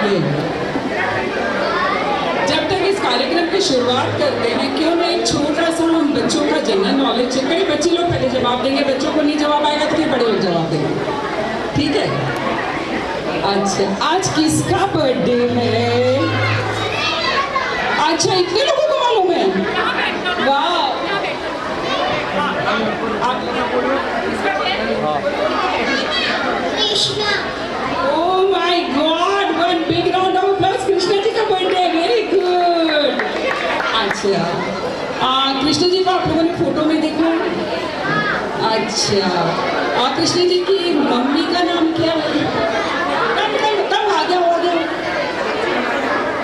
देखिए, जब तक इस कार्यक्रम की शुरुआत करते हैं, क्यों ना एक छोटा सा हम बच्चों का जनरल नॉलेज चेक करें। बच्चे लोग पहले जवाब देंगे, बच्चों को नहीं जवाब आएगा तो फिर बड़े लोग जवाब देंगे, ठीक है? अच्छा, आज किसका बर्थडे है? अच्छा, इतने लोगों को मालूम है? वाह! Oh my God! One big round of applause. Krishna ji का बर्थडे है, वेरी गुड। अच्छा, कृष्ण जी को आप लोगों ने फोटो में देखा? अच्छा, कृष्ण जी की मम्मी का नाम क्या है? कम आ गया, हो गया।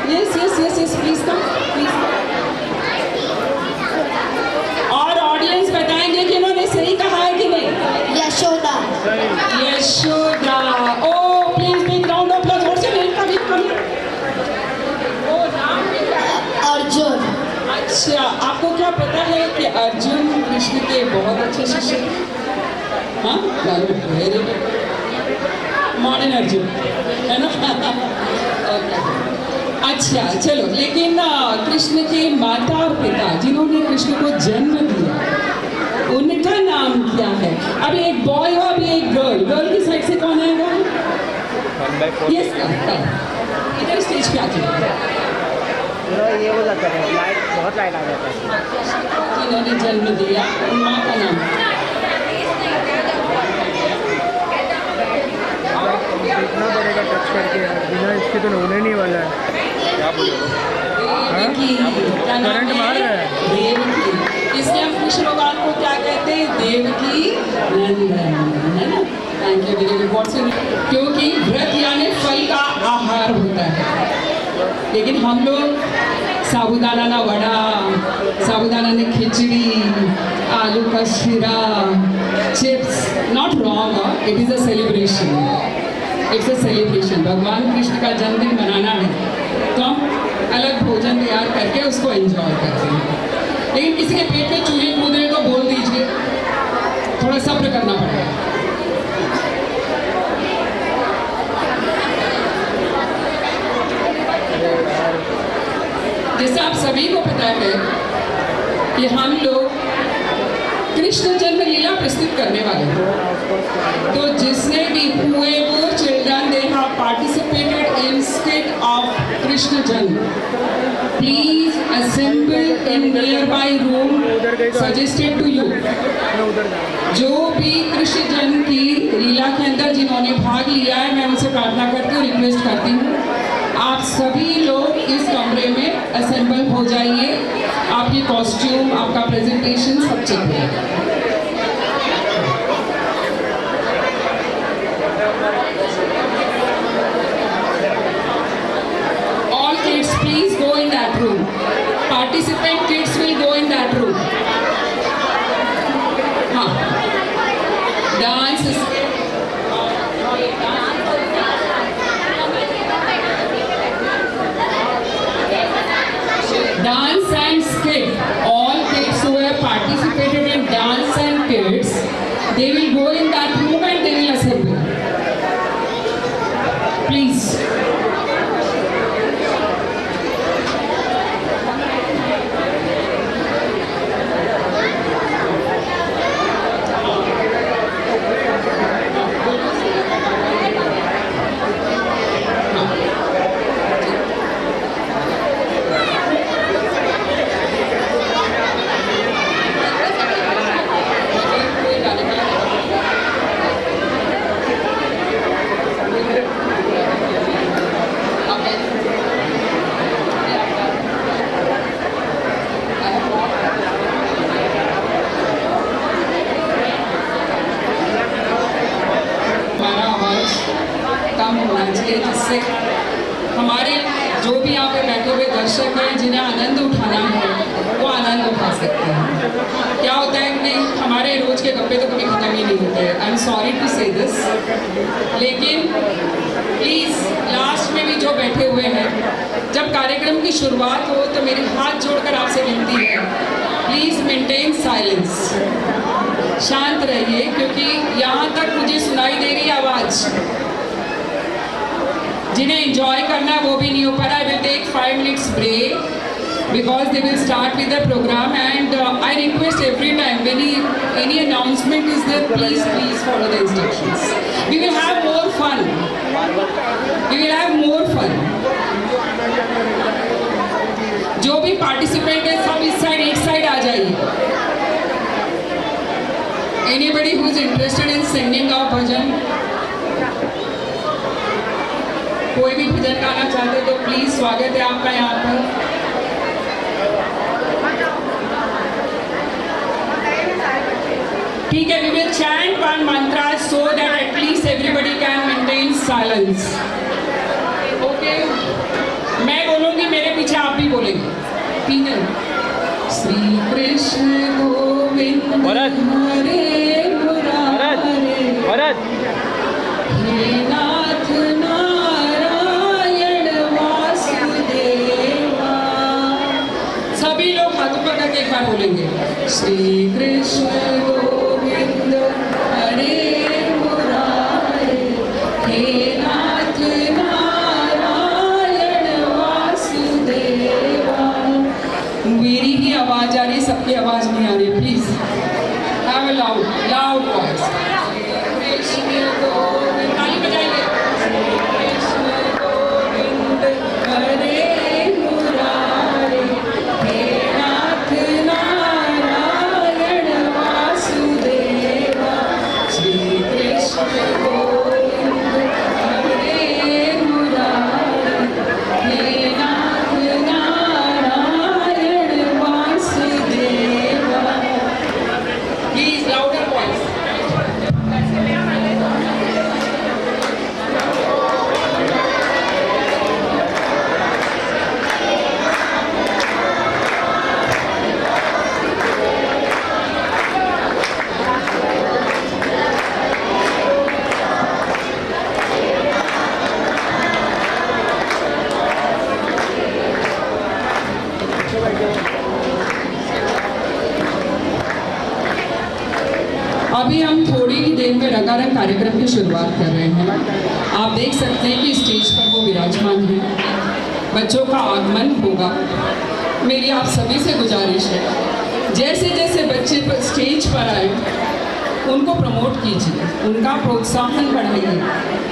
Yes yes yes yes, please come, please. और ऑडियंस बताएंगे कि इन्होंने सही कहा है कि नहीं? Yashoda. Yashoda. Oh please big round of applause. और से नहीं कभी कभी। ओ नाम अर्जुन। अच्छा, आपको क्या पता है कि अर्जुन कृष्ण के बहुत अच्छे शिष्य थे? हाँ, वेरी गुड। मॉडर्न अर्जुन है ना? अच्छा, चलो, लेकिन कृष्ण के माता और पिता जिन्होंने कृष्ण को जन्म दिया, उनका नाम क्या है? अभी एक बॉय हो, अभी एक गर्ल। गर्ल की साइड से कौन आएगा? यस, इधर स्टेज पे आ जाइए। ये हो जाता है, लाइट बहुत लाइट आ जाता है। जिन्होंने जन्म दिया, उन माँ का नाम इतना पड़ेगा टच करके, बिना इसके तो होने नहीं वाला है। करंट मार रहा है। देवकी, इसलिए हम कृष्ण भगवान को क्या कहते हैं? देवकी नंदन, है ना? Thank you very much. क्योंकि व्रत यानी फल का आहार होता है, लेकिन हम लोग साबूदाना ना वड़ा, साबूदाना ने खिचड़ी, आलू का शीरा, chips. Not wrong, it is a celebration, it's a celebration. भगवान कृष्ण का जन्मदिन मनाना है तो हम अलग भोजन तैयार करके उसको एंजॉय करते हैं। लेकिन किसी के पेट में चूहे कूद रहे तो बोल दीजिए, थोड़ा सब्र करना पड़ेगा। जैसे आप सभी को पता है कि हम लोग कृष्ण जन्म लीला प्रस्तुत करने वाले हैं, तो जिसने भी whoever children they have participated in skit of Krishna जन्म, please assemble in nearby room suggested to you। जो भी कृष्ण जन्म की लीला के अंदर जिन्होंने भाग लिया है, मैं उनसे प्रार्थना करती हूँ, रिक्वेस्ट करती हूँ, आप सभी लोग इस कमरे में असेंबल हो जाइए। आपकी कॉस्ट्यूम, आपका प्रेजेंटेशन सब चेक करें। All kids please go in that room. Participant kids will go in that room. हाँ, dance dance and skit. All kids who have participated in dance and kids, they will go in that room and they will assemble. Please. जिससे हमारे जो भी यहाँ पे बैठे हुए दर्शक हैं, जिन्हें आनंद उठाना है वो आनंद उठा सकते हैं। क्या होता है कि नहीं, हमारे रोज के गप्पे तो कभी खत्म ही नहीं होते। आई एम सॉरी टू से दिस, लेकिन प्लीज़ लास्ट में भी जो बैठे हुए हैं, जब कार्यक्रम की शुरुआत हो तो मेरे हाथ जोड़कर आपसे विनती है, प्लीज़ मेंटेन साइलेंस, शांत रहिए, क्योंकि यहाँ तक मुझे सुनाई दे रही आवाज़। जिन्हें एंजॉय करना है वो भी नहीं हो पा रहा. I will take 5 minutes break because they will start with the program, and I request every time when any announcement is there, please follow the instructions. We will have more fun. We will have more fun. जो भी participant है सब इस side एक side आ जाइए. Anybody who is interested in singing our भजन, कोई भी भजन गाना चाहते तो प्लीज स्वागत है आपका यहाँ पर. ठीक है, we will chant one mantra so that at least everybody can maintain silence. Okay? मैं बोलूँगी, मेरे पीछे आप भी बोलेंगे. ठीक है? श्री कृष्ण गोविंद हरे मुरारे, हे नाथ नारायण वासुदेवा. सभी लोग हाथों पकड़ के एक बार बोलेंगे. श्री कृष्ण गोविंद हरे मुरारे, हे नाथ नारायण वासुदेवा. मेरी ही आवाज आ रही, सबकी आवाज नहीं आ रही. Please have a loud voice. Krishna Govind, ताली बजाइए. कृष्ण गोविंद हरे मुरारे, हे नाथ नारायण वासुदेवा. श्री कृष्ण गोविंद हरे मुरारे, हे नाथ Narayan Vasudeva. Please louder voice. अभी हम थोड़ी ही देर में रंगारंग कार्यक्रम की शुरुआत कर रहे हैं. आप देख सकते हैं कि स्टेज पर वो विराजमान हैं. बच्चों का आगमन होगा. मेरी आप सभी से गुजारिश है, जैसे जैसे बच्चे पर स्टेज पर आए उनको प्रमोट कीजिए, उनका प्रोत्साहन बढ़ाइए,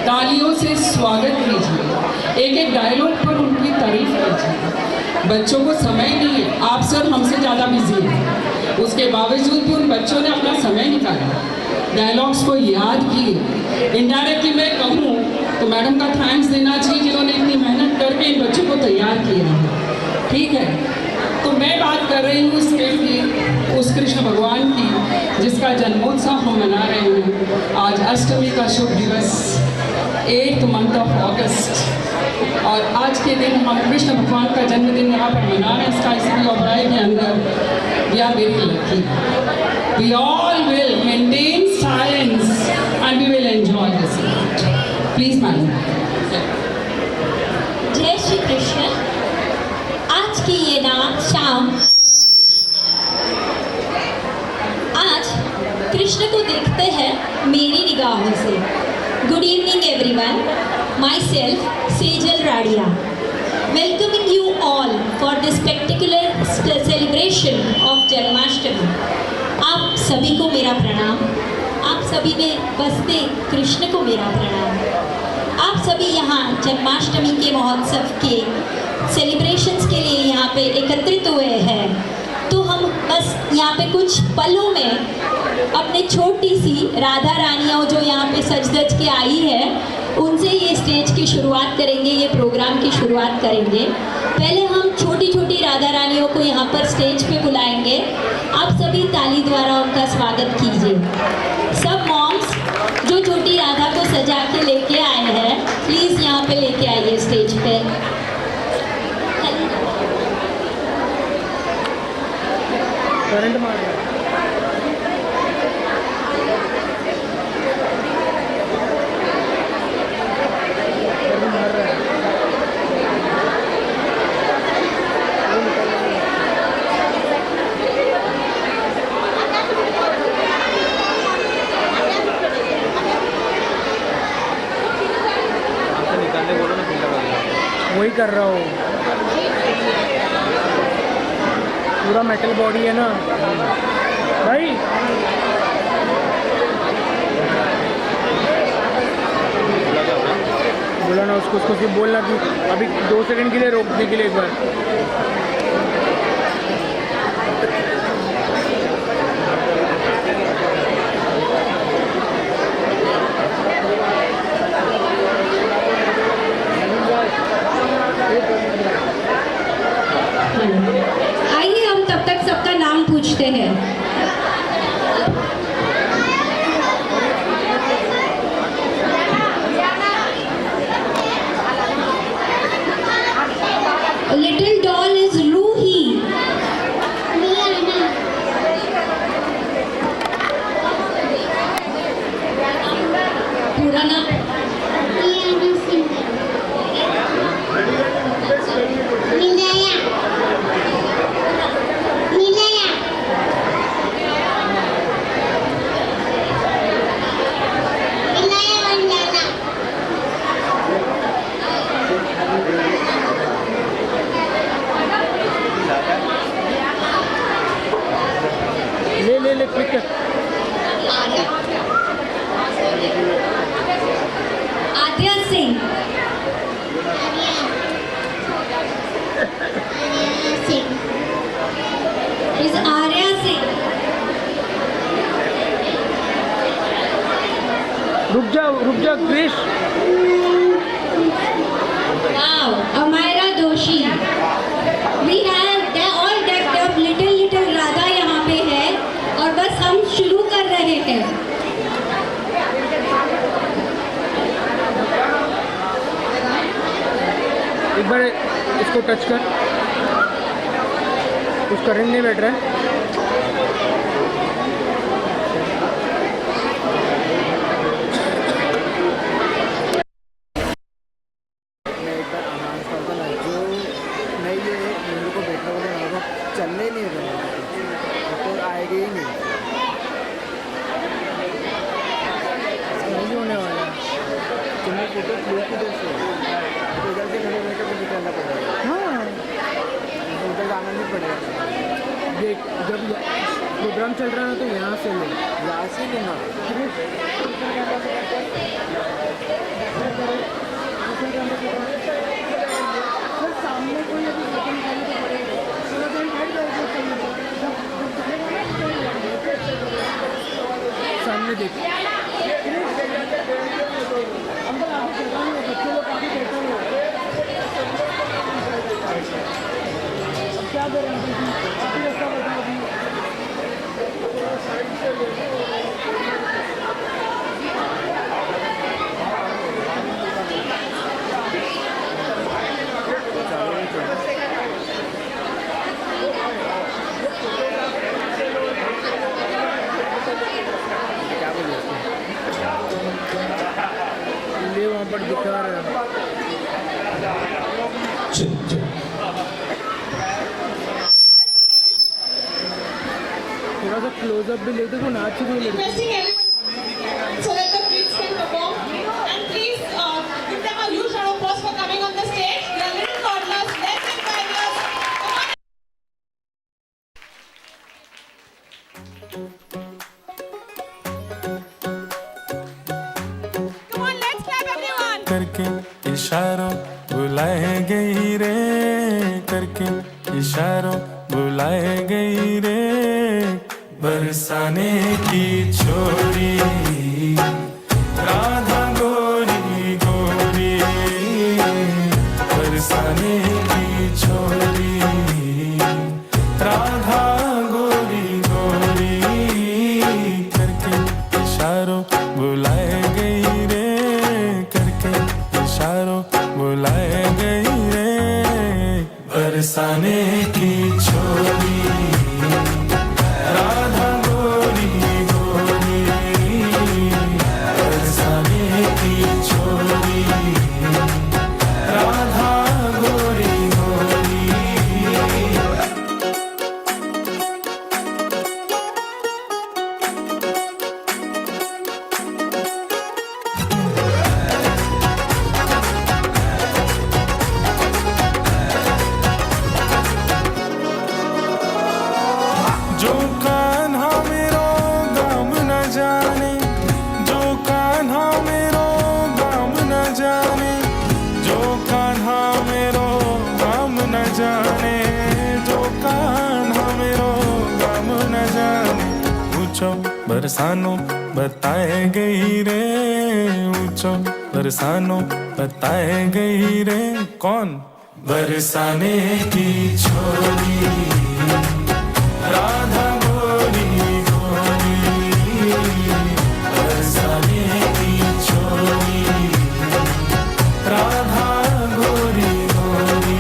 तालियों से स्वागत कीजिए, एक एक डायलॉग पर उनकी तारीफ कीजिए. बच्चों को समय नहीं है, आप सब हमसे ज़्यादा बिजी हैं, उसके बावजूद भी उन बच्चों ने अपना समय निकाला, डायलॉग्स को याद किए. इनडायरेक्टली मैं कहूँ तो मैडम का थैंक्स देना चाहिए जिन्होंने इतनी मेहनत करके इन बच्चों को तैयार किया है. ठीक है, तो मैं बात कर रही हूँ उस फिल्म की, उस कृष्ण भगवान की जिसका जन्मोत्सव हम मना रहे हैं. आज अष्टमी का शुभ दिवस, 8th month of August, और आज के दिन हम कृष्ण भगवान का जन्मदिन यहाँ पर मना रहे हैं स्काई सिटी ओबराय के अंदर. We are very lucky. We all will maintain silence and we will enjoy this event. Please, madam. जय श्री कृष्ण. आज की ये शाम, आज कृष्ण को देखते हैं मेरी निगाहों से. Good evening everyone. My self Sejal Radia, welcoming you all for this spectacular celebration of Janmashtami. आप सभी को मेरा प्रणाम. आप सभी में बसते कृष्ण को मेरा प्रणाम. आप सभी यहाँ जन्माष्टमी के महोत्सव के सेलिब्रेशंस के लिए यहाँ पे एकत्रित हुए हैं. तो हम बस यहाँ पे कुछ पलों में अपने छोटी सी राधा रानियों जो यहाँ पे सज धज के आई है उनसे ये स्टेज की शुरुआत करेंगे, ये प्रोग्राम की शुरुआत करेंगे. पहले हम छोटी छोटी राधा रानियों को यहाँ पर स्टेज पे बुलाएंगे. आप सभी ताली द्वारा उनका स्वागत कीजिए. सब मॉम्स जो छोटी राधा को सजा के लेके आए हैं, प्लीज़ यहाँ पे लेके आइए स्टेज पे. करंट मार रहा है. निकालने बोलो ना. वही कर रहा हूँ, पूरा मेटल बॉडी है ना भाई। बोला ना उसको सिर्फ बोलना कि अभी 2 सेकंड के लिए रोकने के लिए एक बार। आइए हम तब तक सबका नाम पूछते हैं। Little doll is Ruhi. पूरा नाम ले क्लिक कर। आद्या सिंह। इज आर्या सिंह। रुक जा Krrish. Wow, Amayra Joshi. We have all decked up little Radha यहाँ पे है और बस हम शुरू कर रहे हैं। एक बार इसको टच कर, उसका रिंग नहीं बैठ रहा है। चलने नहीं रहा तो आएगी ही नहीं होने वाला। तुम्हें फोटो क्लिक किधर से उधर से मेरे बेटे को निकालना पड़ेगा। हाँ उधर जाना नहीं पड़ेगा। देख जब प्रोग्राम चल रहा है तो यहाँ से ले, यहाँ से लेना। सामने कोई सामने देख क्या वहाँ पर दिखा रहा है। थोड़ा सा क्लोजअप भी ले दो तो नाच भी ले। So that the kids can perform. And please give them a huge round of applause for coming on the stage. They are little toddlers, less than 5 years. Come on, let's clap everyone. करके इशारों बुलाए गई रे, करके इशारों बुलाए गई रे, बरसाने की छोरी राधा गोरी गोरी, बरसाने की छोरी राधा गोरी गोरी, करके इशारों बुलाए गई रे, करके इशारों बुलाए गई रे, बरसाने की छोरी राधा गोरी गोरी, बरसाने की छोरी राधा गोरी गोरी। ऊंचो बरसानो बताए गई रे, ऊंचो बरसानो बताए गई रे। कौन? बरसाने की छोरी राधा गोरी गोरी, बरसाने की छोरी राधा गोरी गोरी।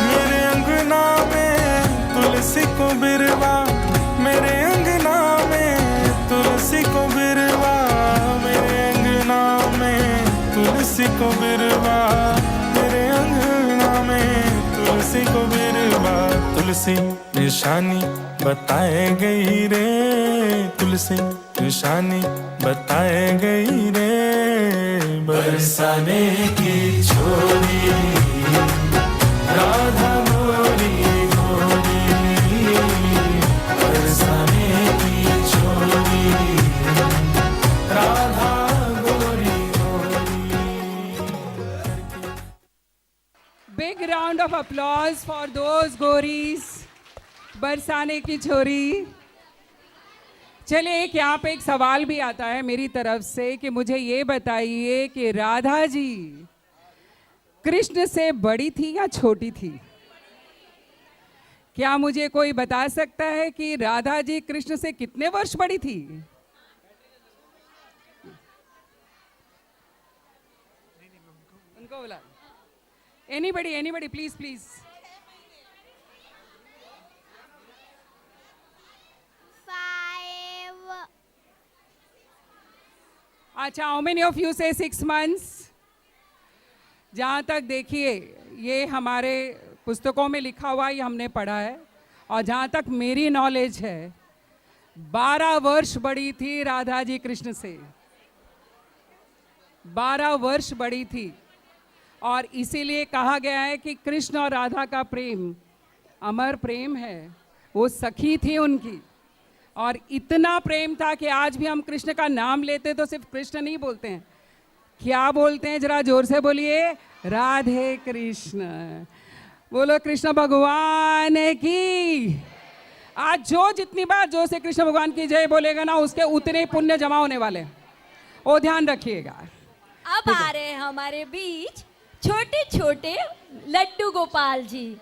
मेरे अंगना में तुलसी को बिरवा, मेरे अंगना में तुलसी को बिरवा, मेरे अंगना में तुलसी को बिरवा, मेरे अंगना में तुलसी को बिरवा। तुलसी निशानी बताए गई रे, तुलसी निशानी बताए गई रे। बरसाने की छोरी राधा गोरी गोरी, बरसाने की छोरी राधा गोरी गोरी। Big round of applause for those gories. बरसाने की छोरी। चलिए एक यहाँ पे एक सवाल भी आता है मेरी तरफ से कि मुझे ये बताइए कि राधा जी कृष्ण से बड़ी थी या छोटी थी? क्या मुझे कोई बता सकता है कि राधा जी कृष्ण से कितने वर्ष बड़ी थी? उनको बोला। Anybody please please. अच्छा, हाउ मेनी ऑफ यू से 6 months? जहाँ तक देखिए ये हमारे पुस्तकों में लिखा हुआ ये हमने पढ़ा है, और जहाँ तक मेरी नॉलेज है 12 वर्ष बड़ी थी राधा जी कृष्ण से, 12 वर्ष बड़ी थी। और इसीलिए कहा गया है कि कृष्ण और राधा का प्रेम अमर प्रेम है, वो सखी थी उनकी। और इतना प्रेम था कि आज भी हम कृष्ण का नाम लेते तो सिर्फ कृष्ण नहीं बोलते हैं, क्या बोलते हैं? जरा जोर से बोलिए, राधे कृष्ण। बोलो कृष्ण भगवान की। आज जो जितनी बार जोर से कृष्ण भगवान की जय बोलेगा ना, उसके उतने पुण्य जमा होने वाले हैं, वो ध्यान रखिएगा। अब आ रहे हैं हमारे बीच छोटे छोटे लड्डू गोपाल जी,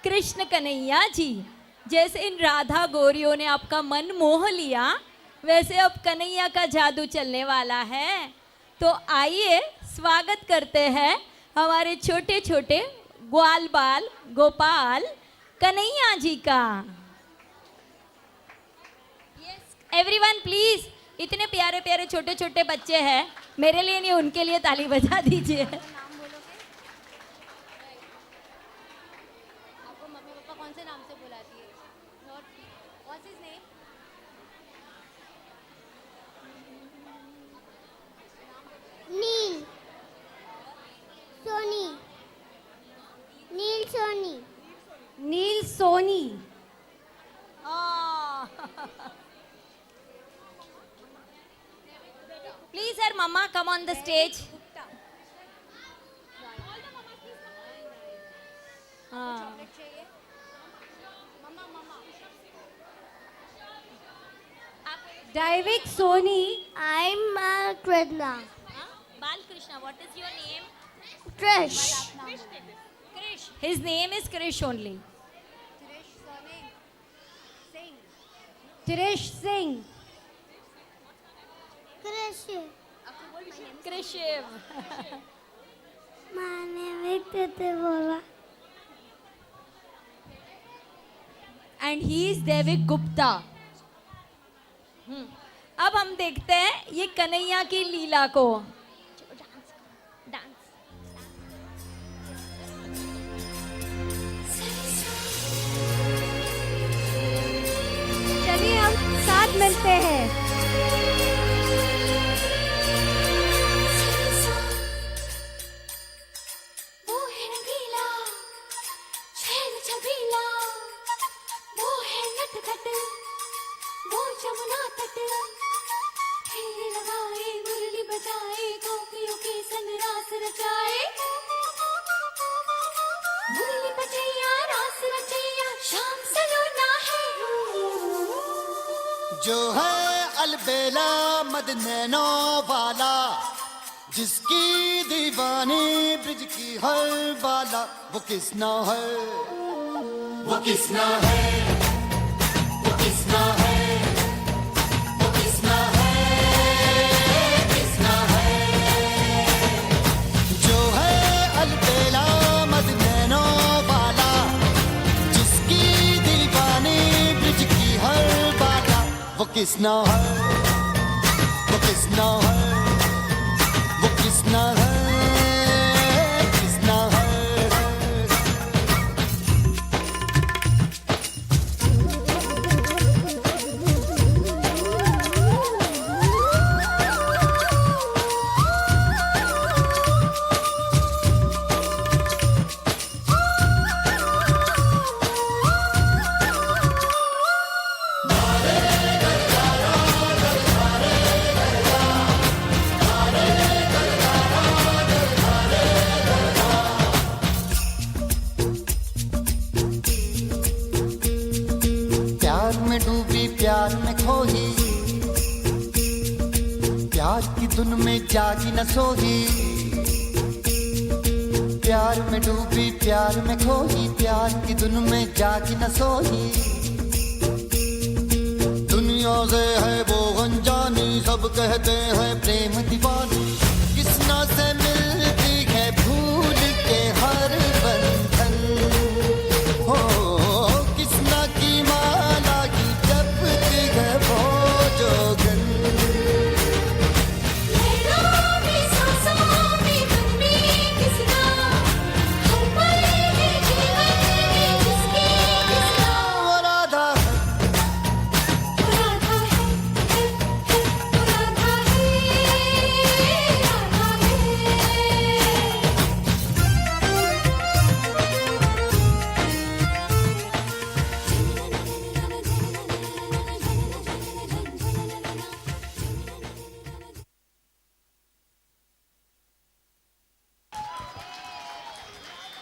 कृष्ण कन्हैया जी। जैसे इन राधा गोरियों ने आपका मन मोह लिया, वैसे अब कन्हैया का जादू चलने वाला है। तो आइए स्वागत करते हैं हमारे छोटे छोटे ग्वाल बाल गोपाल कन्हैया जी का। एवरीवन प्लीज, इतने प्यारे प्यारे छोटे छोटे बच्चे हैं, मेरे लिए नहीं उनके लिए ताली बजा दीजिए। आपको मम्मी पापा कौन से नाम से बुलाती है? What's his name? Nil Soni, nil Soni, nil Soni. Please, sir, Mama, come on the stage. Daivik Soni. I'm Krishna. Bal Krishna, what is your name? Trish. Krish. His name is Krish only. Trish Singh. Krish. Krishiv. मैंने व्यक्ति बोला। And he is Devik Gupta. अब हम देखते हैं ये कन्हैया की लीला को। चलिए हम साथ मिलते हैं। वो है रंगीला जो है अलबेला मद नैनो वाला, जिसकी दीवानी ब्रिज की हर बाला, वो किसना है, वो किसना है, वो किसना है, वो किसना है, किसना है। जो है अलबेला मद नैनो वाला, जिसकी दीवानी ब्रिज की हर बाला, वो किसना है, वो किसना है, वो किसना है, किसना है। प्यार में डूबी प्यार में खोही, प्यार की धुन में जागी न सोही। प्यार में डूबी प्यार में खोही, प्यार की धुन में जागी न सोही। दुनिया से है वो अनजानी, सब कहते हैं प्रेम दीवानी। किसना से मिलती है भूल के हर बंधन, हो किसना की माला की जपती है वो जोगन। वो राधा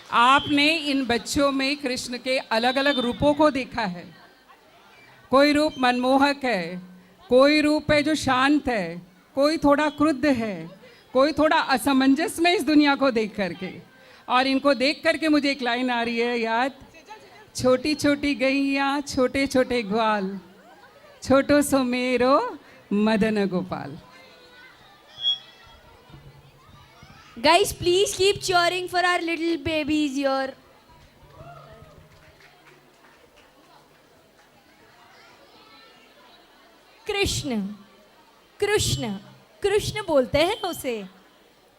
आपने इन बच्चों में कृष्ण के अलग अलग रूपों को देखा है। कोई रूप मनमोहक है, कोई रूप है जो शांत है, कोई थोड़ा क्रुद्ध है, कोई थोड़ा असमंजस में इस दुनिया को देख करके। और इनको देख करके मुझे एक लाइन आ रही है याद, छोटी छोटी गैया छोटे छोटे ग्वाल, छोटो सो मेरो Madan Gopal. Guys, please keep cheering for our little babies here. Krishna Krishna Krishna बोलते हैं उसे।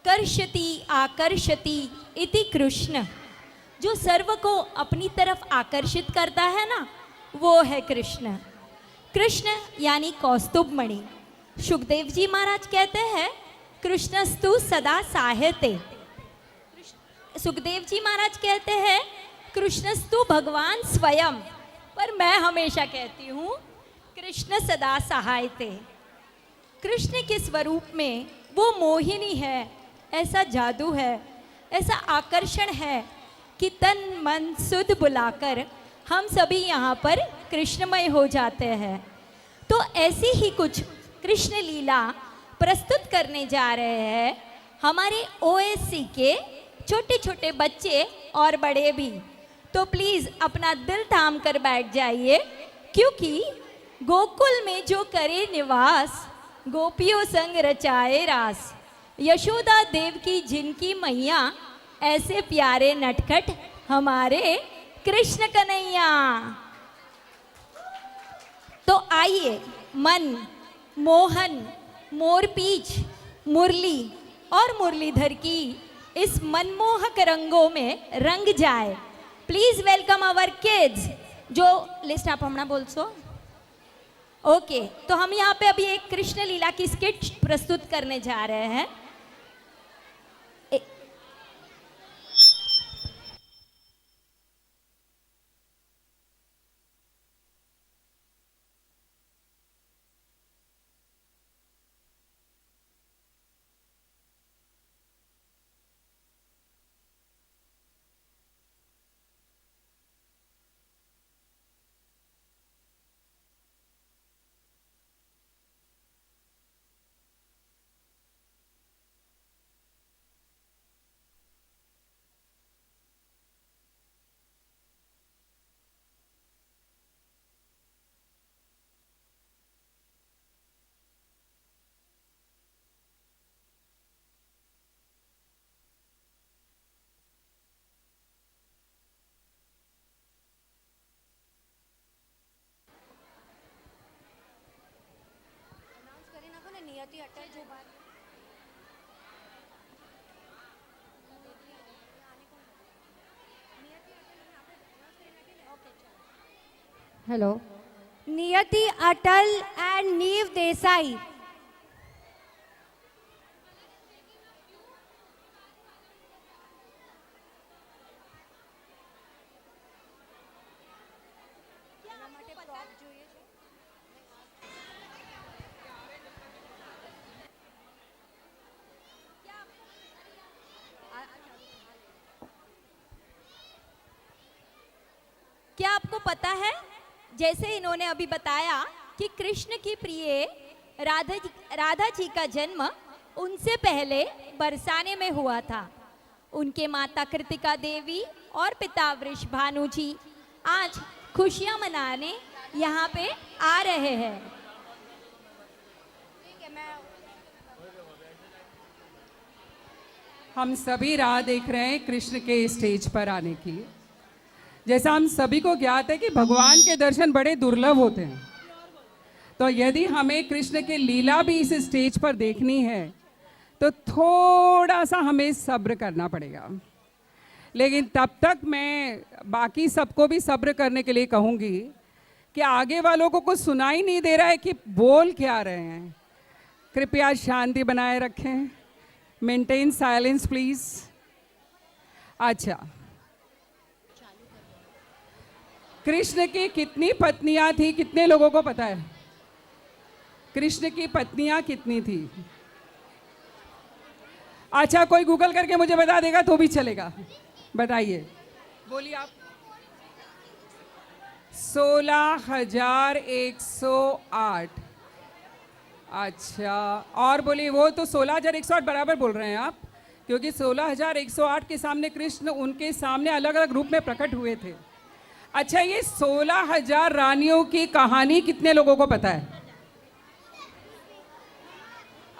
कर्षति आकर्षति इति कृष्ण, जो सर्व को अपनी तरफ आकर्षित करता है ना, वो है कृष्ण। कृष्ण यानी कौस्तुभ मणि। सुखदेव जी महाराज कहते हैं कृष्णस्तु सदा साहते। सुखदेव जी महाराज कहते हैं कृष्णस्तु भगवान स्वयं, पर मैं हमेशा कहती हूँ कृष्ण सदा सहायते। कृष्ण के स्वरूप में वो मोहिनी है, ऐसा जादू है, ऐसा आकर्षण है कि तन मन सुध बुलाकर हम सभी यहाँ पर कृष्णमय हो जाते हैं। तो ऐसी ही कुछ कृष्ण लीला प्रस्तुत करने जा रहे हैं हमारे ओएससी के छोटे छोटे बच्चे और बड़े भी। तो प्लीज़ अपना दिल थाम कर बैठ जाइए, क्योंकि गोकुल में जो करे निवास, गोपियों संग रचाए रास। यशोदा देव की जिनकी मैया, ऐसे प्यारे नटखट हमारे कृष्ण कन्हैया। तो आइए मन, मोहन, मोरपींछ, मुरली और मुरलीधर की इस मनमोहक रंगों में रंग जाए। Please welcome our kids. जो लिस्ट आप हमना बोल सो ओके। तो हम यहाँ पे अभी एक कृष्ण लीला की स्किट प्रस्तुत करने जा रहे हैं। हेलो, नियति अटल एंड नीव देसाई। क्या आपको पता है, जैसे इन्होंने अभी बताया कि कृष्ण की प्रिय राधा जी का जन्म उनसे पहले बरसाने में हुआ था। उनके माता कृतिका देवी और पिता वृषभानु जी आज खुशियां मनाने यहाँ पे आ रहे हैं। हम सभी राह देख रहे हैं कृष्ण के स्टेज पर आने की। जैसा हम सभी को ज्ञात है कि भगवान के दर्शन बड़े दुर्लभ होते हैं, तो यदि हमें कृष्ण के लीला भी इस स्टेज पर देखनी है तो थोड़ा सा हमें सब्र करना पड़ेगा। लेकिन तब तक मैं बाकी सबको भी सब्र करने के लिए कहूँगी कि आगे वालों को कुछ सुनाई नहीं दे रहा है कि बोल क्या रहे हैं। कृपया शांति बनाए रखें, मेंटेन साइलेंस प्लीज। अच्छा, कृष्ण की कितनी पत्नियां थी, कितने लोगों को पता है? कृष्ण की पत्नियां कितनी थी? अच्छा, कोई गूगल करके मुझे बता देगा तो भी चलेगा। बताइए, बोलिए आप। 16,108। अच्छा, और बोलिए। वो तो 16,108 बराबर बोल रहे हैं आप, क्योंकि 16,108 के सामने कृष्ण उनके सामने अलग अलग रूप में प्रकट हुए थे। अच्छा, ये 16,000 रानियों की कहानी कितने लोगों को पता है?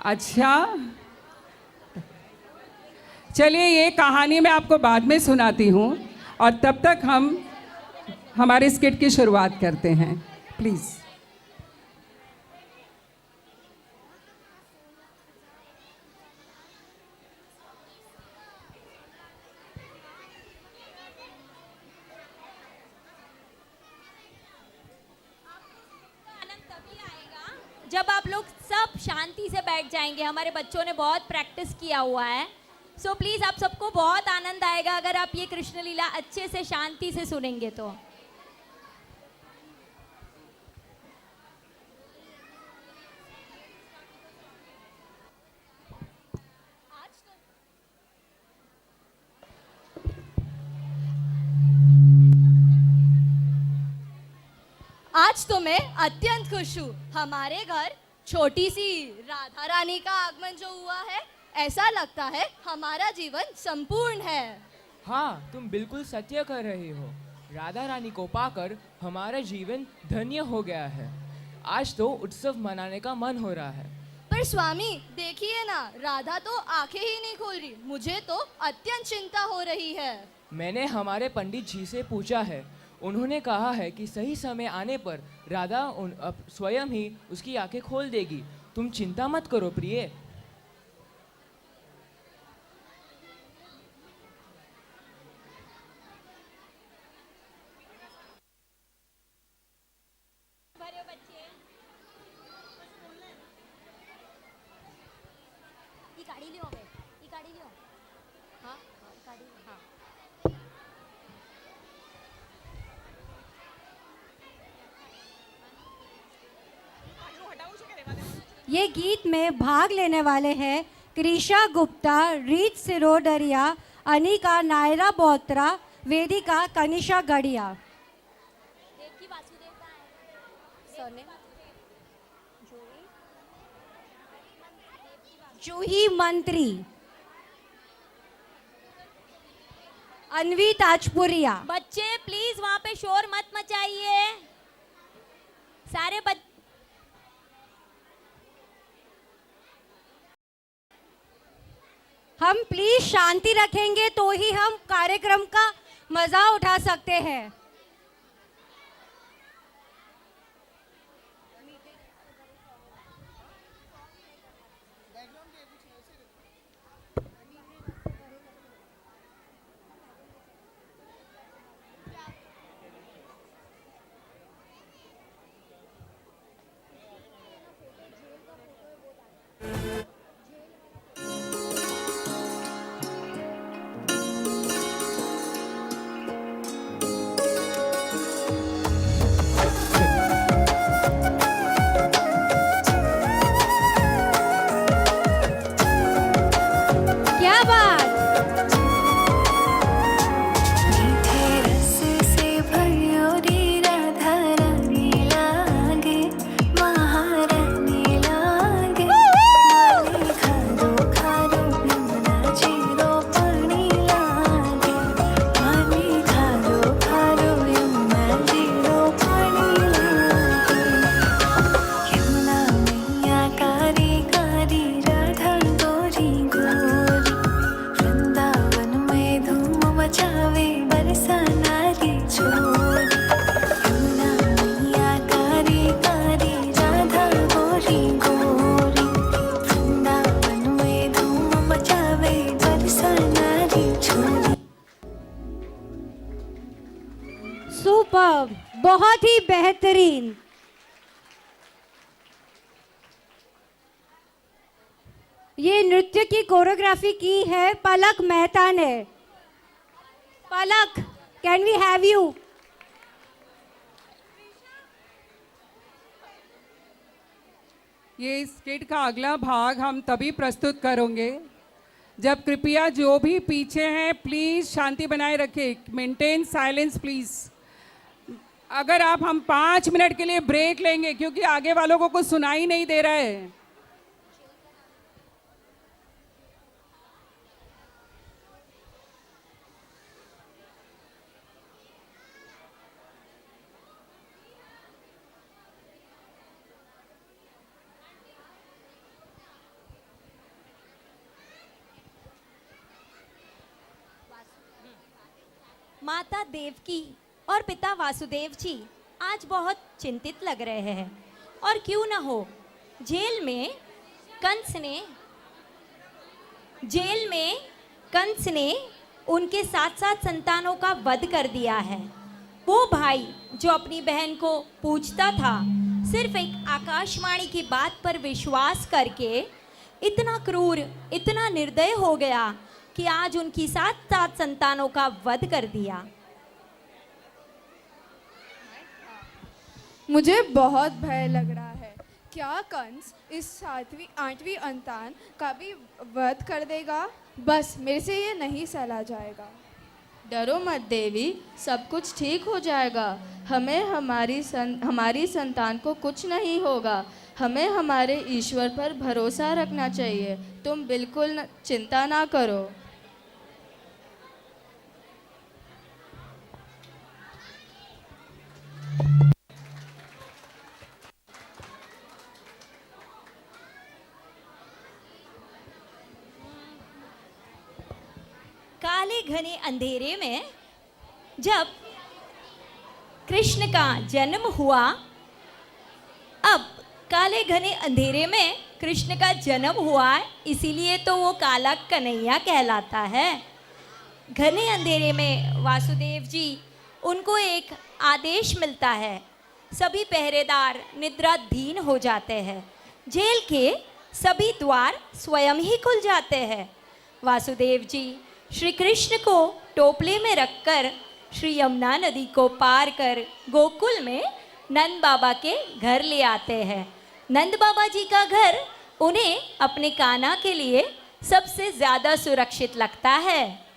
अच्छा, चलिए ये कहानी मैं आपको बाद में सुनाती हूँ, और तब तक हम हमारे स्किट की शुरुआत करते हैं, प्लीज़। जब आप लोग सब शांति से बैठ जाएंगे। हमारे बच्चों ने बहुत प्रैक्टिस किया हुआ है, सो प्लीज़ आप सबको बहुत आनंद आएगा अगर आप ये कृष्ण लीला अच्छे से शांति से सुनेंगे तो। आज तो मैं अत्यंत खुश हूँ। हमारे घर छोटी सी राधा रानी का आगमन जो हुआ है, ऐसा लगता है हमारा जीवन संपूर्ण है। हाँ, तुम बिल्कुल सत्य कर रही हो। राधा रानी को पाकर हमारा जीवन धन्य हो गया है। आज तो उत्सव मनाने का मन हो रहा है। पर स्वामी देखिए ना, राधा तो आंखें ही नहीं खोल रही। मुझे तो अत्यंत चिंता हो रही है। मैंने हमारे पंडित जी से पूछा है, उन्होंने कहा है कि सही समय आने पर राधा स्वयं ही उसकी आंखें खोल देगी। तुम चिंता मत करो प्रिय। ये गीत में भाग लेने वाले हैं कृषा गुप्ता, रीत सिरोडरिया, अनिका नायरा बोत्रा, वेदिका कनिषा गढ़िया। जूही मंत्री, अनवी ताजपुरिया। बच्चे प्लीज वहां पे शोर मत मचाइए। सारे बच्चे हम प्लीज शांति रखेंगे तो ही हम कार्यक्रम का मजा उठा सकते हैं। क्या बात। मीठे रस से भरियोरी राधा रानी लागे, महारानी लागे। माली खारो खारो यमुना जीरो पानी लागे, माली खारो खारो यमुना जीरो पानी लागे। यमुना मैया कारी कारी राधा गोरी गोरी, वृंदावन में धूम मचावे बरसा नारी छोरी। यमुना मैया कारी कारी राधा गोरी गोरी, वृंदावन में धूम मचावे बरसा नारी छोरी। सुपर्ब, बहुत ही बेहतरीन। ये नृत्य की कोरियोग्राफी की है पलक मेहता ने। पलक, कैन वी हैव यू? ये स्किट का अगला भाग हम तभी प्रस्तुत करेंगे जब कृपया जो भी पीछे हैं प्लीज़ शांति बनाए रखें, मेंटेन साइलेंस प्लीज़। अगर आप हम 5 मिनट के लिए ब्रेक लेंगे क्योंकि आगे वालों को कुछ सुनाई नहीं दे रहा है। माता देवकी और पिता वासुदेव जी आज बहुत चिंतित लग रहे हैं। और क्यों न हो, जेल में कंस ने उनके 7 संतानों का वध कर दिया है। वो भाई जो अपनी बहन को पूछता था, सिर्फ एक आकाशवाणी की बात पर विश्वास करके इतना क्रूर, इतना निर्दय हो गया कि आज उनकी 7 संतानों का वध कर दिया। मुझे बहुत भय लग रहा है। क्या कंस इस 8वीं संतान का भी वध कर देगा? बस मेरे से ये नहीं सहला जाएगा। डरो मत देवी, सब कुछ ठीक हो जाएगा। हमें हमारी संतान को कुछ नहीं होगा। हमें हमारे ईश्वर पर भरोसा रखना चाहिए। तुम बिल्कुल चिंता ना करो। काले घने अंधेरे में जब कृष्ण का जन्म हुआ, अब काले घने अंधेरे में कृष्ण का जन्म हुआ, इसीलिए तो वो काला कन्हैया कहलाता है। घने अंधेरे में वासुदेव जी, उनको एक आदेश मिलता है। सभी पहरेदार निद्राधीन हो जाते हैं। जेल के सभी द्वार स्वयं ही खुल जाते हैं। वासुदेव जी श्री कृष्ण को टोपले में रखकर श्री यमुना नदी को पार कर गोकुल में नंद बाबा के घर ले आते हैं। नंद बाबा जी का घर उन्हें अपने कान्हा के लिए सबसे ज़्यादा सुरक्षित लगता है।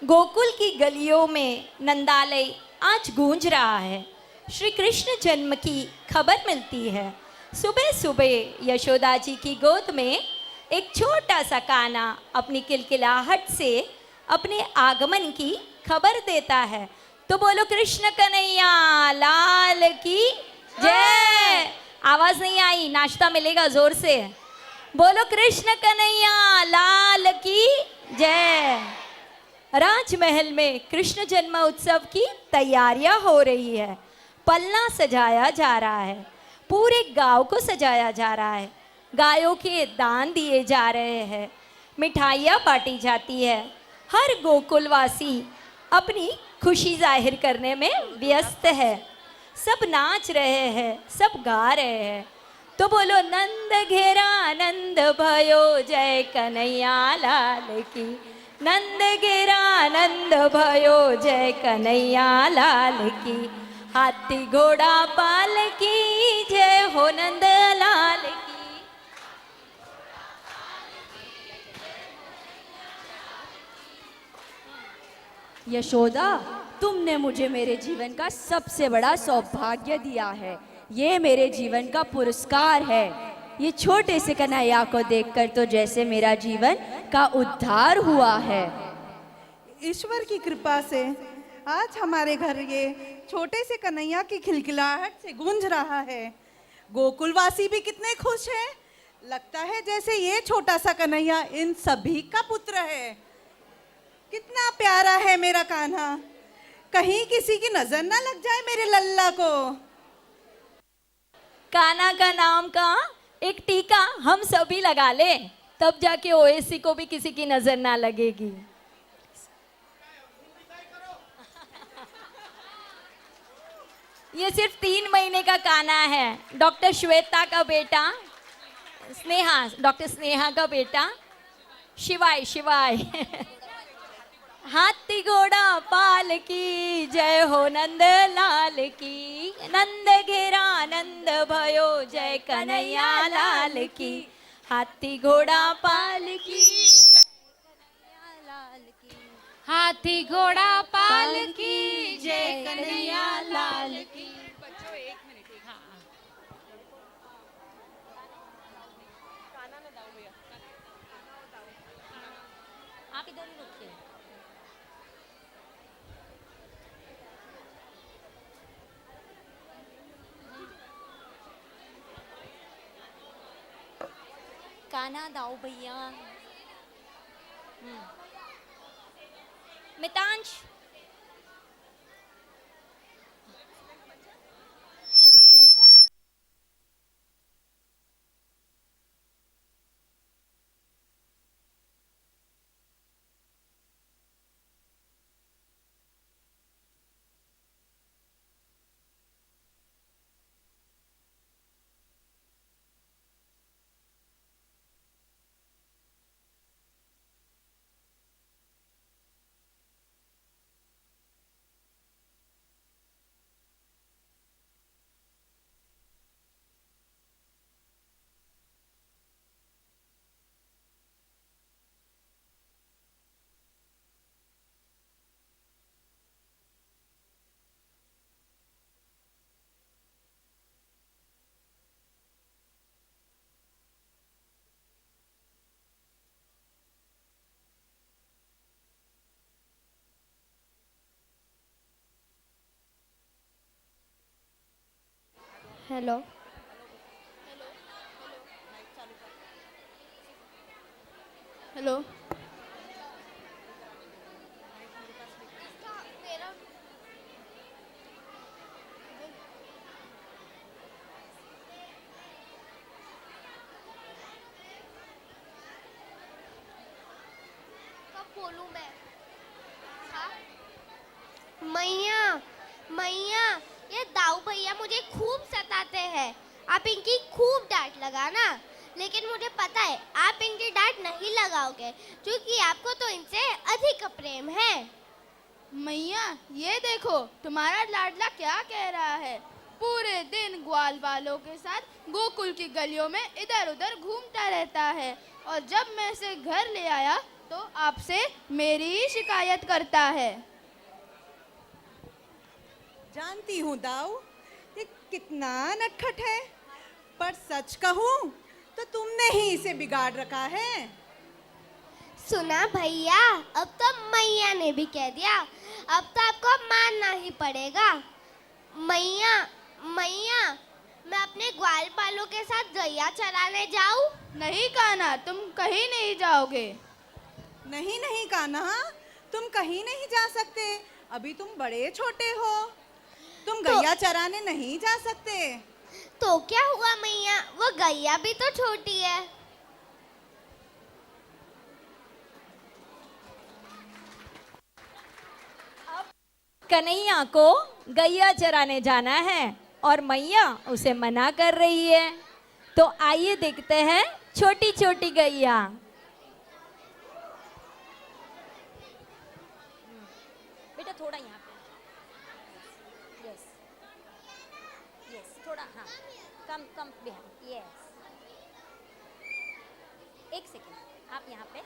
गोकुल की गलियों में नंदालय आज गूंज रहा है। श्री कृष्ण जन्म की खबर मिलती है। सुबह सुबह यशोदा जी की गोद में एक छोटा सा कान्हा अपनी किलकिलाहट से अपने आगमन की खबर देता है। तो बोलो कृष्ण कन्हैया लाल की जय। आवाज नहीं आई, नाश्ता मिलेगा जोर से। बोलो कृष्ण कन्हैया लाल की जय। राजमहल में कृष्ण जन्म उत्सव की तैयारियां हो रही है। पलना सजाया जा रहा है, पूरे गांव को सजाया जा रहा है। गायों के दान दिए जा रहे हैं। मिठाइयाँ बांटी जाती है। हर गोकुलवासी अपनी खुशी जाहिर करने में व्यस्त है। सब नाच रहे हैं, सब गा रहे हैं। तो बोलो नंद घेरा आनंद भयो, जय कन्हैया लाल की। नंद घेरा आनंद भयो, जय कन्हैया लाल की। हाथी घोड़ा पाल की, जय हो नंद लाल की। यशोदा, तुमने मुझे मेरे जीवन का सबसे बड़ा सौभाग्य दिया है। ये मेरे जीवन का पुरस्कार है। ये छोटे से कन्हैया को देखकर तो जैसे मेरा जीवन का उद्धार हुआ है। ईश्वर की कृपा से आज हमारे घर ये छोटे से कन्हैया की खिलखिलाहट से गूंज रहा है। गोकुलवासी भी कितने खुश हैं। लगता है जैसे ये छोटा सा कन्हैया इन सभी का पुत्र है। कितना प्यारा है मेरा कान्हा। कहीं किसी की नजर ना लग जाए मेरे लल्ला को। कान्हा का नाम का एक टीका हम सभी लगा लें, तब जाके ओएसी को भी किसी की नजर ना लगेगी। ये सिर्फ 3 महीने का कान्हा है। डॉक्टर श्वेता का बेटा स्नेहा, डॉक्टर स्नेहा का बेटा शिवाय शिवाय। हाथी घोड़ा पाल की, जय हो नंद लाल की। नंद घेरा नंद भयो, जय कन्हैया लाल की। हाथी घोड़ा पाल की, हाथी घोड़ा पाल की, जय कन्हैया लाल की। बच्चों 1 मिनट। हाँ, आप इधर ही रुकिए। कान्हा दाओ भैया। मितांश, हेलो। हेलो। कब बोलूं मैं? हाँ? मैया, मैया, ये दाऊ भैया मुझे खूब सताते हैं। आप इनकी खूब डांट लगाना। लेकिन मुझे पता है आप इनकी डांट नहीं लगाओगे, क्योंकि आपको तो इनसे अधिक प्रेम है। मैया, ये देखो तुम्हारा लाडला क्या कह रहा है। पूरे दिन ग्वाल वालों के साथ गोकुल की गलियों में इधर उधर घूमता रहता है, और जब मैं इसे घर ले आया तो आपसे मेरी ही शिकायत करता है। जानती हूँ दाऊ, ये कितना नटखट है, पर सच कहूँ तो तुमने ही इसे बिगाड़ रखा है। सुना भैया, अब तो मैया ने भी कह दिया, अब तो आपको मानना ही पड़ेगा। मैया, मैया, मैं अपने ग्वाल बालों के साथ गैया चराने जाऊं? नहीं कान्हा, तुम कहीं नहीं जाओगे। नहीं नहीं कान्हा, तुम कहीं नहीं जा सकते। अभी तुम बड़े छोटे हो, तुम गैया चराने नहीं जा सकते। तो क्या हुआ मैया, वो गैया भी तो छोटी है। कन्हैया को गैया चराने जाना है और मैया उसे मना कर रही है। तो आइए देखते हैं छोटी छोटी गैया। बेटा थोड़ा यहाँ पे, यस यस, थोड़ा हाँ, कम कम बिहाइंड, यस। एक सेकेंड, आप यहाँ पे।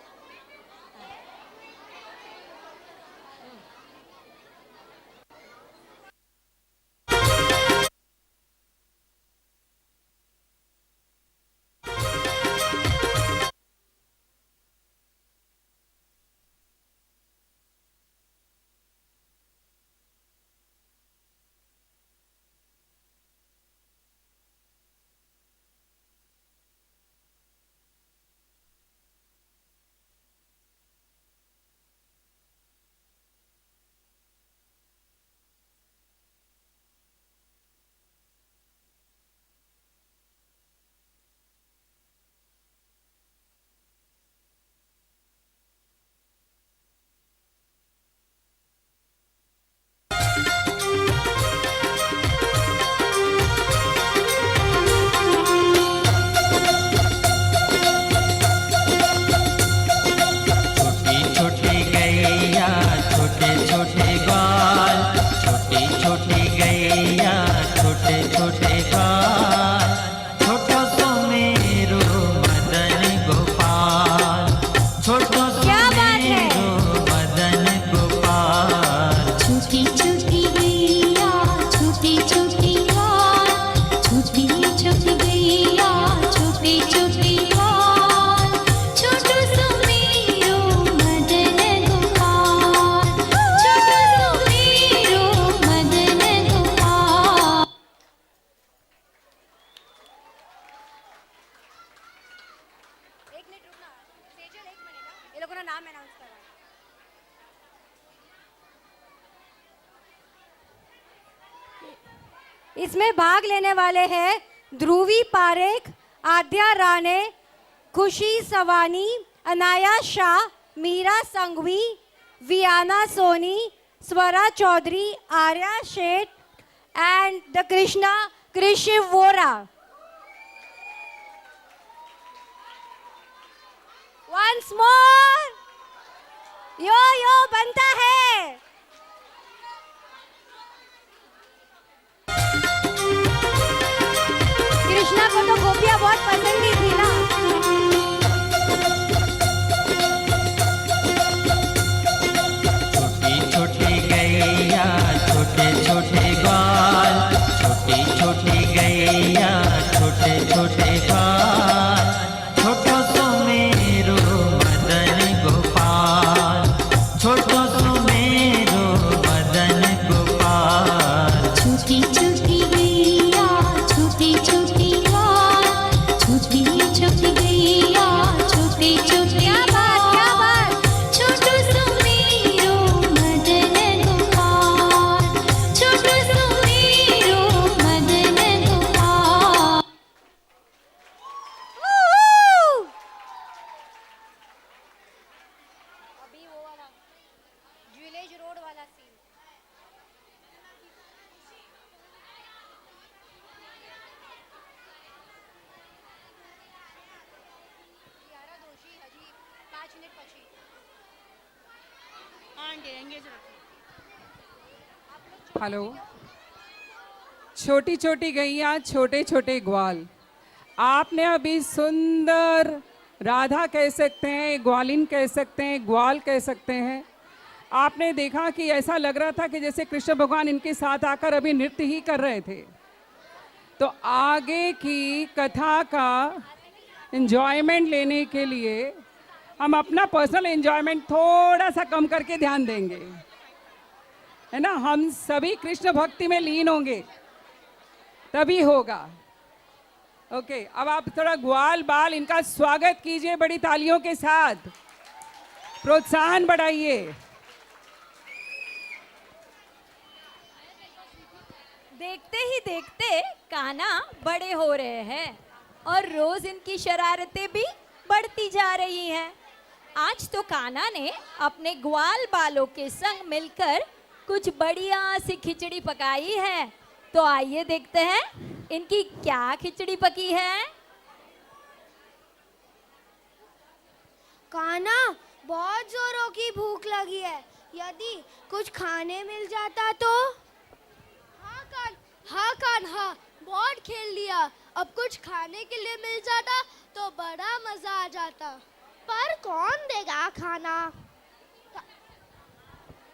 इसमें भाग लेने वाले हैं ध्रुवी पारेख, आद्या राणे, खुशी सवानी, Anaya Shah, Meera Sanghvi, Vienna Soni, Swara Chaudhary, Arya Sheth and the Krishna Krishiv Vora. Once more. यो यो बनता है। कृष्णा को तो गोपियां बहुत पसंद ही थी ना। छोटी छोटी गैया छोटे छोटे ग्वाल, छोटी छोटी गैया छोटे छोटे ग्वाल, छोटो सो मेरो मदन गोपाल, छोटो सो मेरो मदन गोपाल। छोटी छोटी गैया छोटी छोटी ग्वाल, छोटी छोटी गैया छोटी छोटी क्या बात। छोटो सो मेरो मदन गोपाल, छोटो सो मेरो मदन गोपाल। अभी वो वाला विलेज रोड वाला सीन। हेलो। छोटी छोटी गैया छोटे छोटे ग्वाल, आपने अभी सुंदर राधा कह सकते हैं, ग्वालिन कह सकते हैं, ग्वाल कह सकते हैं। आपने देखा कि ऐसा लग रहा था कि जैसे कृष्ण भगवान इनके साथ आकर अभी नृत्य ही कर रहे थे। तो आगे की कथा का एंजॉयमेंट लेने के लिए हम अपना पर्सनल एंजॉयमेंट थोड़ा सा कम करके ध्यान देंगे, है ना। हम सभी कृष्ण भक्ति में लीन होंगे तभी होगा। ओके, अब आप थोड़ा ग्वाल बाल इनका स्वागत कीजिए बड़ी तालियों के साथ, प्रोत्साहन बढ़ाइए। देखते ही देखते कान्हा बड़े हो रहे हैं और रोज इनकी शरारतें भी बढ़ती जा रही हैं। आज तो कान्हा ने अपने ग्वाल बालों के संग मिलकर कुछ बढ़िया सी खिचड़ी पकाई है। तो आइए देखते हैं इनकी क्या खिचड़ी पकी है। कान्हा, बहुत जोरों की भूख लगी है, यदि कुछ खाने मिल जाता तो। हाँ कान्हा, बहुत खेल लिया, अब कुछ खाने के लिए मिल जाता तो बड़ा मजा आ जाता। पर कौन देगा खाना?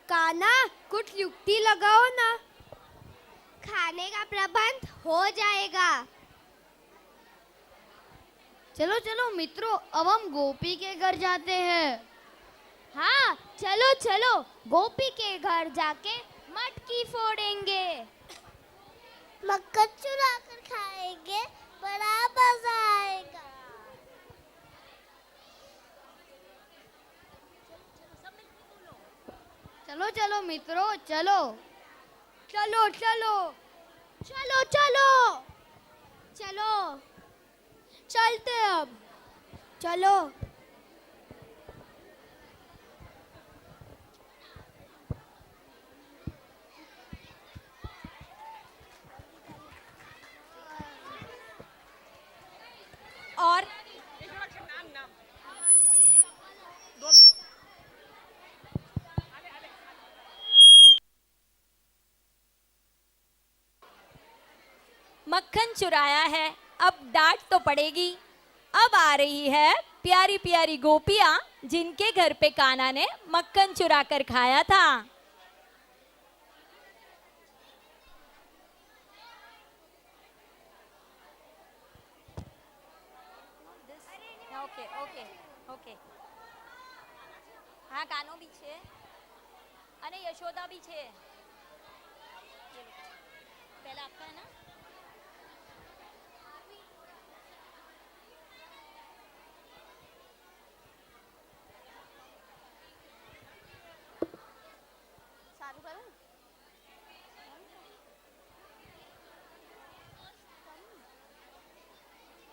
कान्हा, कुछ युक्ति लगाओ ना। खाने का प्रबंध हो जाएगा। चलो चलो मित्रों, अब हम गोपी के घर जाते हैं। हाँ चलो चलो, गोपी के घर जाके मटकी फोड़ेंगे, मक्खन चुरा कर खाएंगे, बड़ा मजा आएगा। चलो चलो मित्रों, चलो चलो चलो चलो चलो चलो, चलते अब, चलो। और मक्खन चुराया है, अब डांट तो पड़ेगी। अब आ रही है प्यारी प्यारी गोपियां जिनके घर पे कान्हा ने मक्खन चुरा कर खाया था। ओके ओके ओके, हाँ कानो भी છે અને યશોદા भी છે। पहला आपका है ना।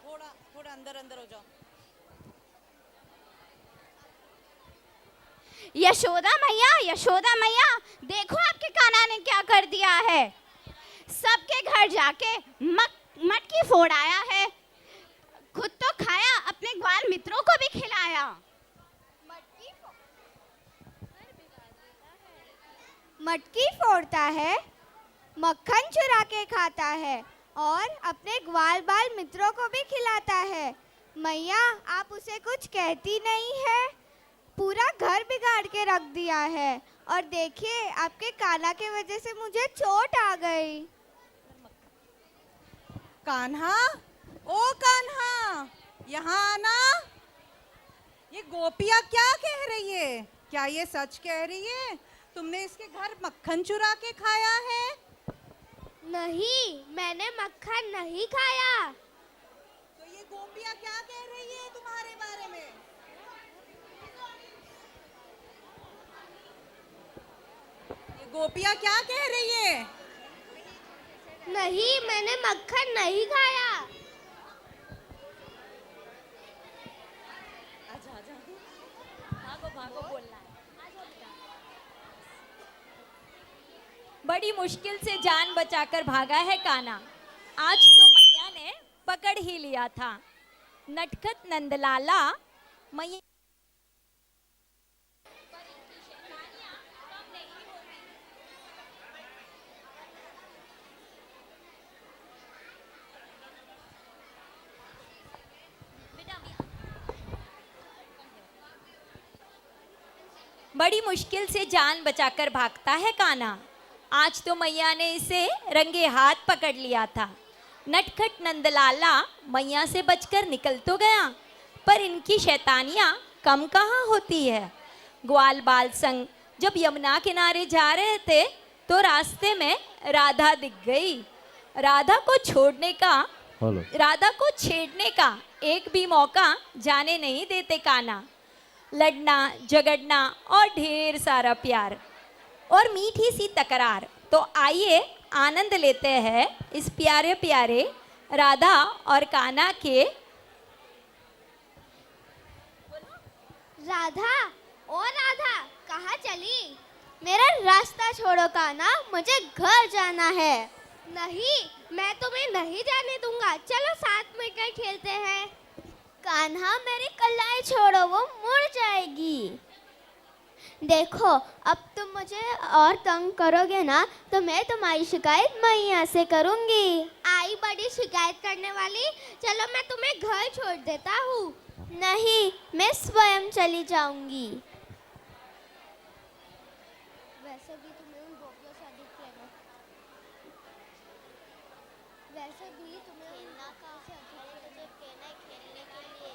थोड़ा थोड़ा अंदर अंदर हो जाओ। यशोदा मैया, देखो आपके कान्हा ने क्या कर दिया है। सबके घर जाके मटकी फोड़ाया है, खुद तो खाया, अपने ग्वाल मित्रों को भी खिलाया। मटकी फोड़ता है, मक्खन चुरा के खाता है और अपने ग्वाल बाल मित्रों को भी खिलाता है। मैया, आप उसे कुछ कहती नहीं है, पूरा घर बिगाड़ के रख दिया है। और देखिए, आपके कान्हा के वजह से मुझे चोट आ गई। कान्हा, ओ कान्हा, यहाँ आना। ये गोपियाँ क्या कह रही है? क्या ये सच कह रही है? तुमने इसके घर मक्खन चुरा के खाया है? नहीं, मैंने मक्खन नहीं खाया। तो ये गोपियाँ क्या कह रही है तुम्हारे बारे में? ये गोपियाँ क्या कह रही है? नहीं, मैंने मक्खन नहीं खाया। आजा आजा। भागो भागो, बोलना है। बड़ी मुश्किल से जान बचाकर भागा है कान्हा। आज तो मैया ने पकड़ ही लिया था। नटखट नंदलाला मैया बड़ी मुश्किल से जान बचाकर भागता है कान्हा। आज तो मैया ने इसे रंगे हाथ पकड़ लिया था। नटखट नंदलाला मैया से बचकर निकल तो गया, पर इनकी शैतानियाँ कम कहाँ होती है। ग्वाल बाल संग जब यमुना किनारे जा रहे थे तो रास्ते में राधा दिख गई। राधा को छेड़ने का एक भी मौका जाने नहीं देते कान्हा। लड़ना झगड़ना और ढेर सारा प्यार और मीठी सी तकरार। तो आइए आनंद लेते हैं इस प्यारे प्यारे राधा और कान्हा के। राधा, ओ राधा, कहाँ चली? मेरा रास्ता छोड़ो कान्हा, मुझे घर जाना है। नहीं, मैं तुम्हें नहीं जाने दूंगा। चलो साथ मिलकर खेलते हैं। कान्हा, मेरी कलाई छोड़ो, वो मुड़ जाएगी। देखो, अब तुम मुझे और तंग करोगे ना तो मैं तुम्हारी शिकायत मैया से करूंगी। आई बड़ी शिकायत करने वाली, चलो मैं तुम्हें घर छोड़ देता हूँ। नहीं, मैं स्वयं चली जाऊंगी। वैसे भी तुम्हें उन गोपियों से अधिक प्रेम है। वैसे भी तुम्हें खेलना का से अधिक तुझे कहना है खेलने के लिए।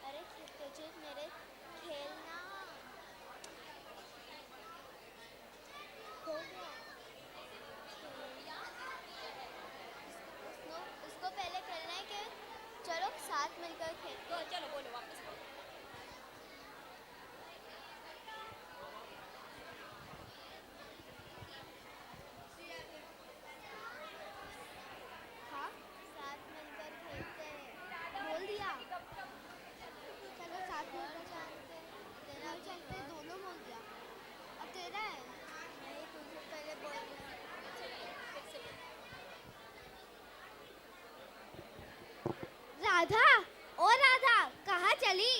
अरे तुझे मेरे खेलना हो गया। उसको पहले खेलना है कि चलो साथ मिलकर खेलते हैं। चलो बोलो वापस। हाँ, साथ मिलकर खेलते हैं। बोल दिया। चलो साथ मिलकर चलते हैं। तेरा और चलते हैं, दोनों बोल दिया। अब तेरा है। नहीं, तुझे पहले बोल दिया। राधा, ओ राधा, कहाँ चली?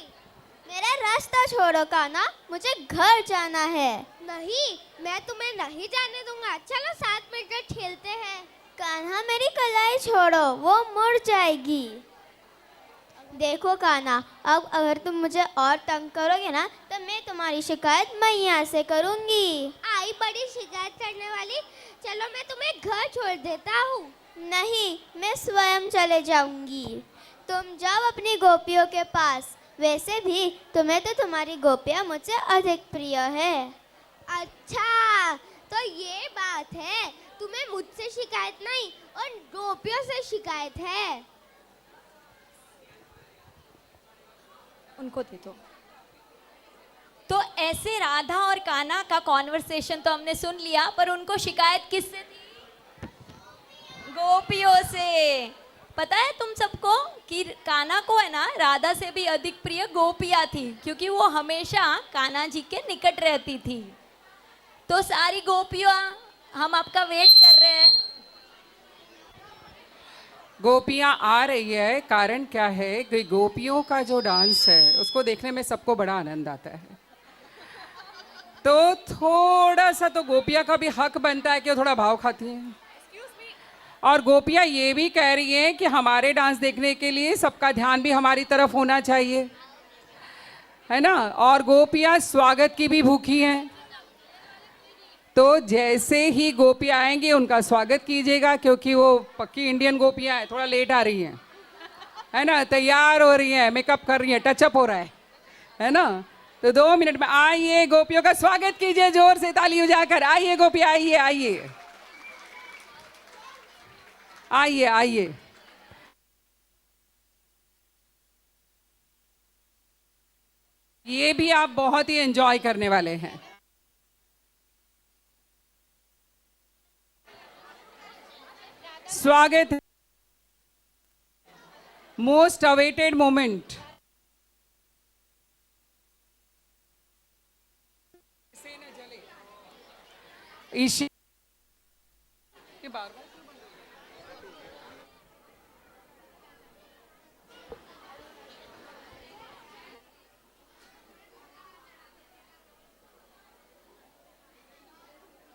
मेरा रास्ता छोड़ो कान्हा, मुझे घर जाना है। नहीं, मैं तुम्हें नहीं जाने दूंगा। चलो साथ मिलकर खेलते हैं। कान्हा, मेरी कलाई छोड़ो, वो मुड़ जाएगी। देखो कान्हा, अब अगर तुम मुझे और तंग करोगे ना तो मैं तुम्हारी शिकायत मैया से करूंगी। आई बड़ी शिकायत करने वाली, चलो मैं तुम्हें घर छोड़ देता हूँ। नहीं, मैं स्वयं चले जाऊंगी। तुम जाओ अपनी गोपियों के पास। वैसे भी तुम्हें तो तुम्हारी गोपियाँ मुझसे अधिक प्रिय है। अच्छा, तो ये बात है। तुम्हें मुझसे शिकायत नहीं और गोपियों से शिकायत है। उनको दे दो। तो ऐसे राधा और कान्हा का कॉन्वर्सेशन तो हमने सुन लिया, पर उनको शिकायत किससे थी? गोपियों से। पता है तुम सबको कि कान्हा को है ना राधा से भी अधिक प्रिय गोपियाँ थी, क्योंकि वो हमेशा कान्हा जी के निकट रहती थी। तो सारी गोपियाँ हम आपका वेट कर रहे हैं। गोपियाँ आ रही है। कारण क्या है कि गोपियों का जो डांस है उसको देखने में सबको बड़ा आनंद आता है। तो थोड़ा सा तो गोपियाँ का भी हक बनता है कि वो थोड़ा भाव खाती हैं। और गोपियाँ ये भी कह रही हैं कि हमारे डांस देखने के लिए सबका ध्यान भी हमारी तरफ होना चाहिए, है ना। और गोपियाँ स्वागत की भी भूखी हैं। तो जैसे ही गोपियाँ आएंगी उनका स्वागत कीजिएगा, क्योंकि वो पक्की इंडियन गोपियाँ हैं, थोड़ा लेट आ रही हैं, है ना। तैयार हो रही हैं, मेकअप कर रही हैं, टचअप हो रहा है ना। तो 2 मिनट में आइए, गोपियों का स्वागत कीजिए जोर से ताली बजाकर। आइए गोपियाँ, आइए आइए आइए आइए। ये भी आप बहुत ही एंजॉय करने वाले हैं। स्वागत है, मोस्ट अवेटेड मोमेंट। ईशी के बार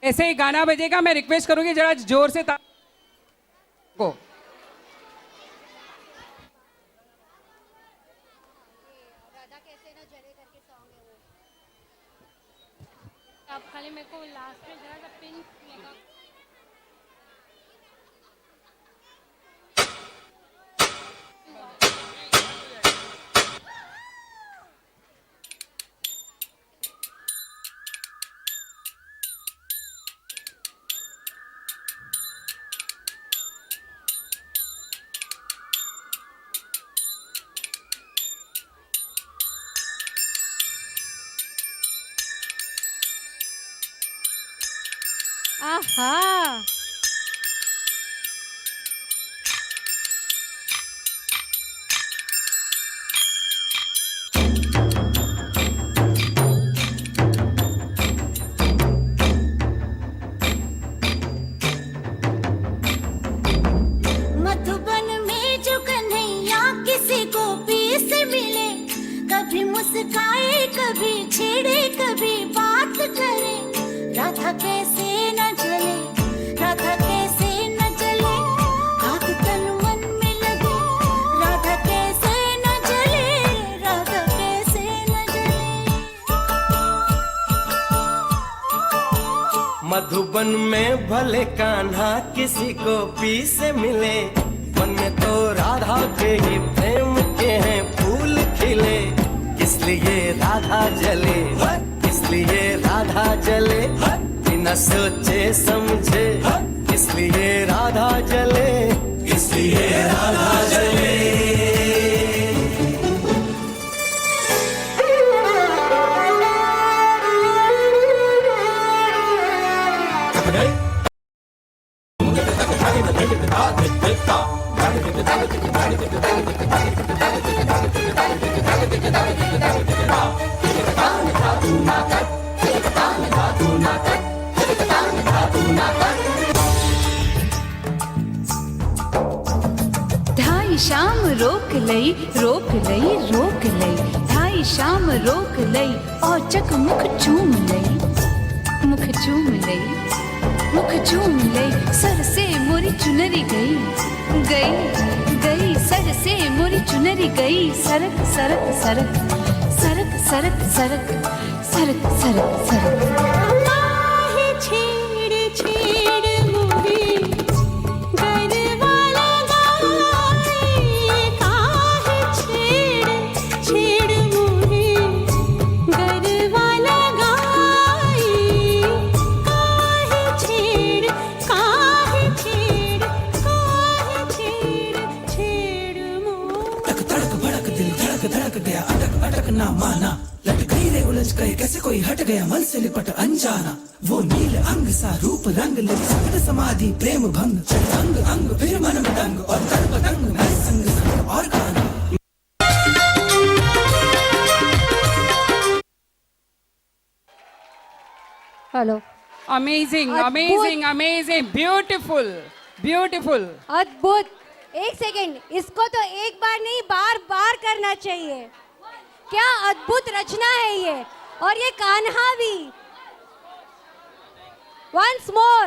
ऐसे ही गाना बजेगा, मैं रिक्वेस्ट करूंगी जरा जोर से को। राधा कैसे ना जले करके सॉन्ग है वो। आप खाली मेरे को लास्ट में जरा सा पिन लगा। आहा, मुस्काए कभी छेड़े कभी बात करे, राधा कैसे न जले, राधा कैसे न जले, आग तन मन में लगे, राधा कैसे न जले, राधा कैसे न जले। मधुबन में भले कान्हा किसी को पी से मिले, मन में तो राधा के ही प्रेम के हैं फूल खिले, इसलिए राधा जले, इसलिए राधा जले, बिना सोचे समझे, इसलिए राधा जले, इसलिए राधा जले। ढाई शाम रोक लई रोक लई रोक लई, ढाई शाम रोक लई और चक मुख चूम लई, मुख चूम लई, मुख चूम लई, सर से मोरी चुनरी गई, गई गई सर से मोरी चुनरी गई, सरक सरक सरक सरक सरक सरक सरक सरक सरक। काहे छेड़ छेड़ मोहे गरवाला गाए, काहे छेड़ छेड़ मोहे गरवाला गाए, काहे छेड़ काहे छेड़ काहे छेड़ छेड़ मोहे। तक तड़क भड़क दिल धड़क धड़क गया, अटक अटक ना माना, लट गई रे उलझ गए कैसे कोई हट गया, मन से लिपट अनजाना, वो नील अंग सा रूप रंग लगी सकट समाधि प्रेम भंग, अंग अंग फिर मन में दंग और तड़ पतंग मैं संग संग और गाना। हेलो। अमेजिंग अद्भुत। Amazing amazing, beautiful beautiful. अद्भुत। एक सेकेंड, इसको तो एक बार नहीं बार बार करना चाहिए। क्या अद्भुत रचना है ये, और ये कान्हा भी। Once more,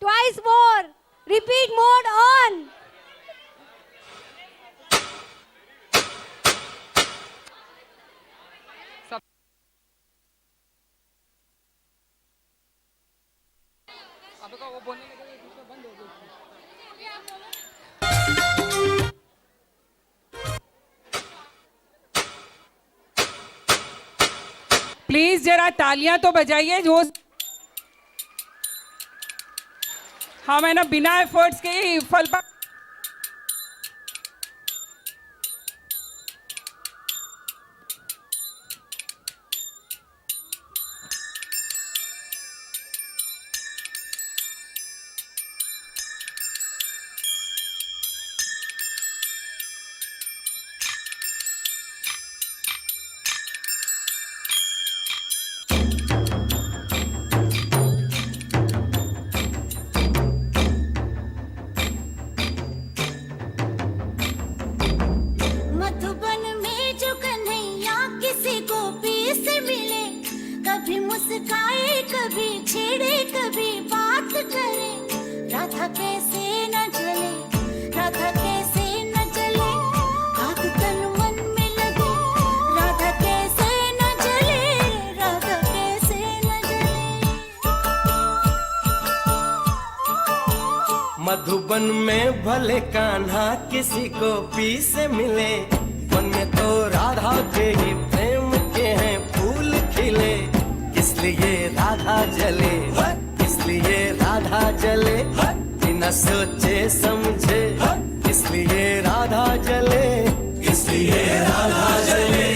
twice more, repeat mode on. वो बोलने लगे बंद हो गई। प्लीज जरा तालियां तो बजाइए जो हम है ना बिना एफर्ट्स के ही फल पा। मधुबन में जो कन्हैया किसी गोपी से मिले, कभी मुस्काए कभी छेड़े कभी बात करे, राधा कैसे न जले, राधा कैसे न जले, आग तन मन में लगे, राधा कैसे न जले, राधा कैसे न जले। मधुबन में भले कान्हा किसी को पी से मिले, मन में तो राधा के ही प्रेम के हैं फूल खिले, इसलिए राधा जले, इसलिए राधा जले, बिना सोचे समझे, इसलिए राधा जले, इसलिए राधा जले।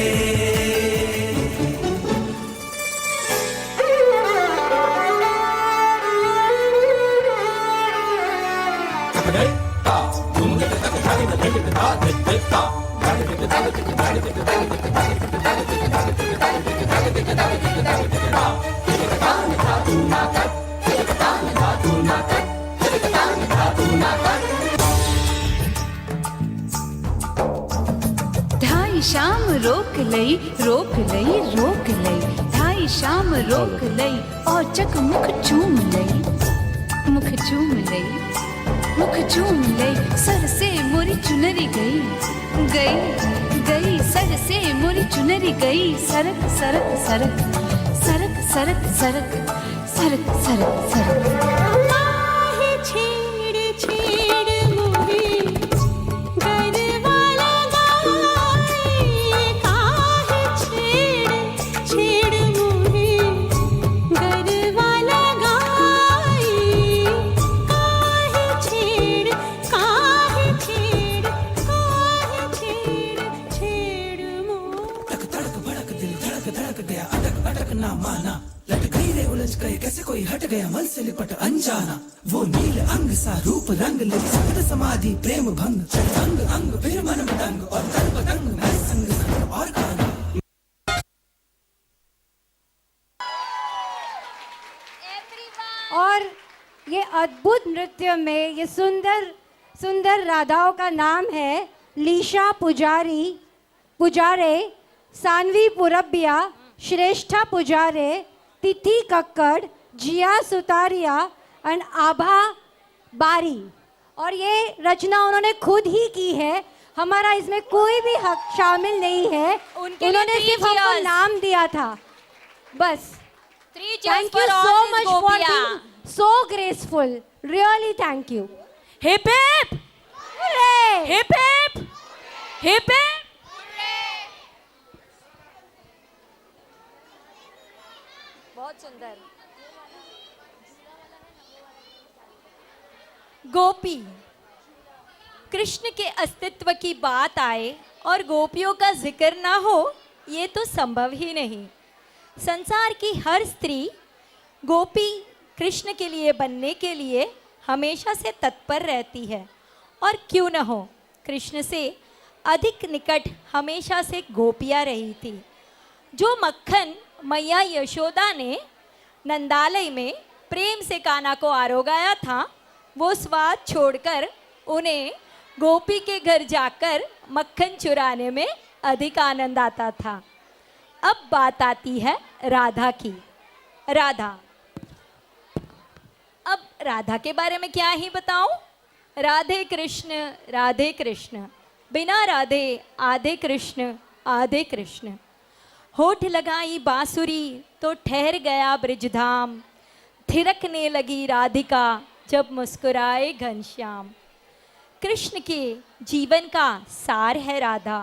लई रोक लई ढाई शाम रोक लई और चक मुख चूम लई सर से मोरी चुनरी गई सर से मोरी चुनरी गई सरक सरक सरक सरक सरक सरक सरक सरक सरक कैसे कोई हट गया मल से लिपट अनजाना वो नील अंग सा रूप रंग ले सकत समाधि प्रेम भंग अंग अंग फिर मन मदंग और तन पतंग मैं संग संग और गाना। और ये अद्भुत नृत्य में ये सुंदर सुंदर राधाओं का नाम है लीशा पुजारे, सानवी पुरबिया, श्रेष्ठा पुजारे, तिथि कक्कड़, जिया सुतारिया एंड आभा बारी। और ये रचना उन्होंने खुद ही की है, हमारा इसमें कोई भी हक शामिल नहीं है, उन्होंने सिर्फ हमको नाम दिया था बस। Thank you so much for being so graceful, really thank you. Hip hip hip hip hip hip. बहुत सुंदर। गोपी, कृष्ण के अस्तित्व की बात आए और गोपियों का जिक्र ना हो, ये तो संभव ही नहीं। संसार की हर स्त्री गोपी कृष्ण के लिए बनने के लिए हमेशा से तत्पर रहती है, और क्यों न हो, कृष्ण से अधिक निकट हमेशा से गोपियाँ रही थी। जो मक्खन मैया यशोदा ने नंदालय में प्रेम से कान्हा को आरोगाया था, वो स्वाद छोड़कर उन्हें गोपी के घर जाकर मक्खन चुराने में अधिक आनंद आता था। अब बात आती है राधा की। राधा, अब राधा के बारे में क्या ही बताऊं। राधे कृष्ण, बिना राधे आधे कृष्ण। होठ लगाई बांसुरी तो ठहर गया ब्रिजधाम, थिरकने लगी राधिका जब मुस्कुराए घनश्याम। कृष्ण के जीवन का सार है राधा,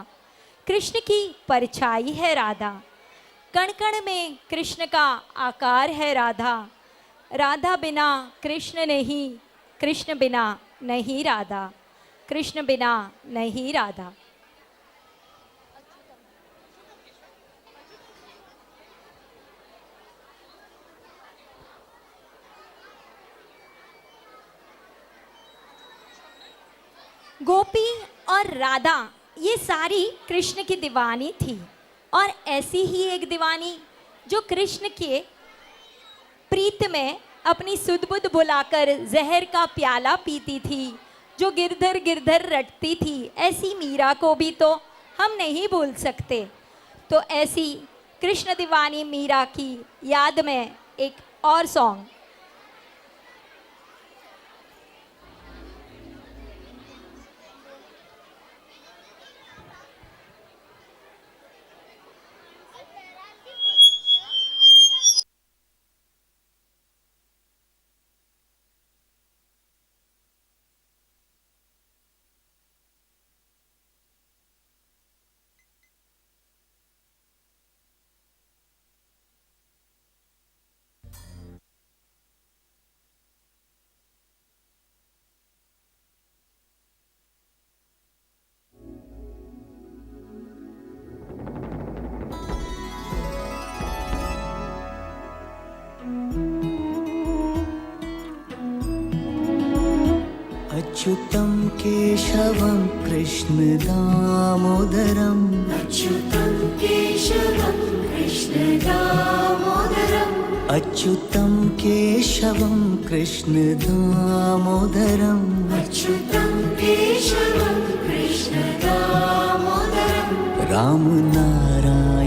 कृष्ण की परछाई है राधा, कण कण में कृष्ण का आकार है राधा। राधा बिना कृष्ण नहीं, कृष्ण बिना नहीं राधा, कृष्ण बिना नहीं राधा। गोपी और राधा ये सारी कृष्ण की दीवानी थी, और ऐसी ही एक दीवानी जो कृष्ण के प्रीत में अपनी सुध-बुध बुलाकर जहर का प्याला पीती थी, जो गिरधर गिरधर रटती थी, ऐसी मीरा को भी तो हम नहीं भूल सकते। तो ऐसी कृष्ण दीवानी मीरा की याद में एक और सॉन्ग। अच्युतं केशवं कृष्ण दामोदरम् अच्युतं केशवं कृष्ण दामोदरम् अच्युतं केशवं कृष्ण दामोदरम् अच्युतं केशवं कृष्ण दामोदरम् राम नारायण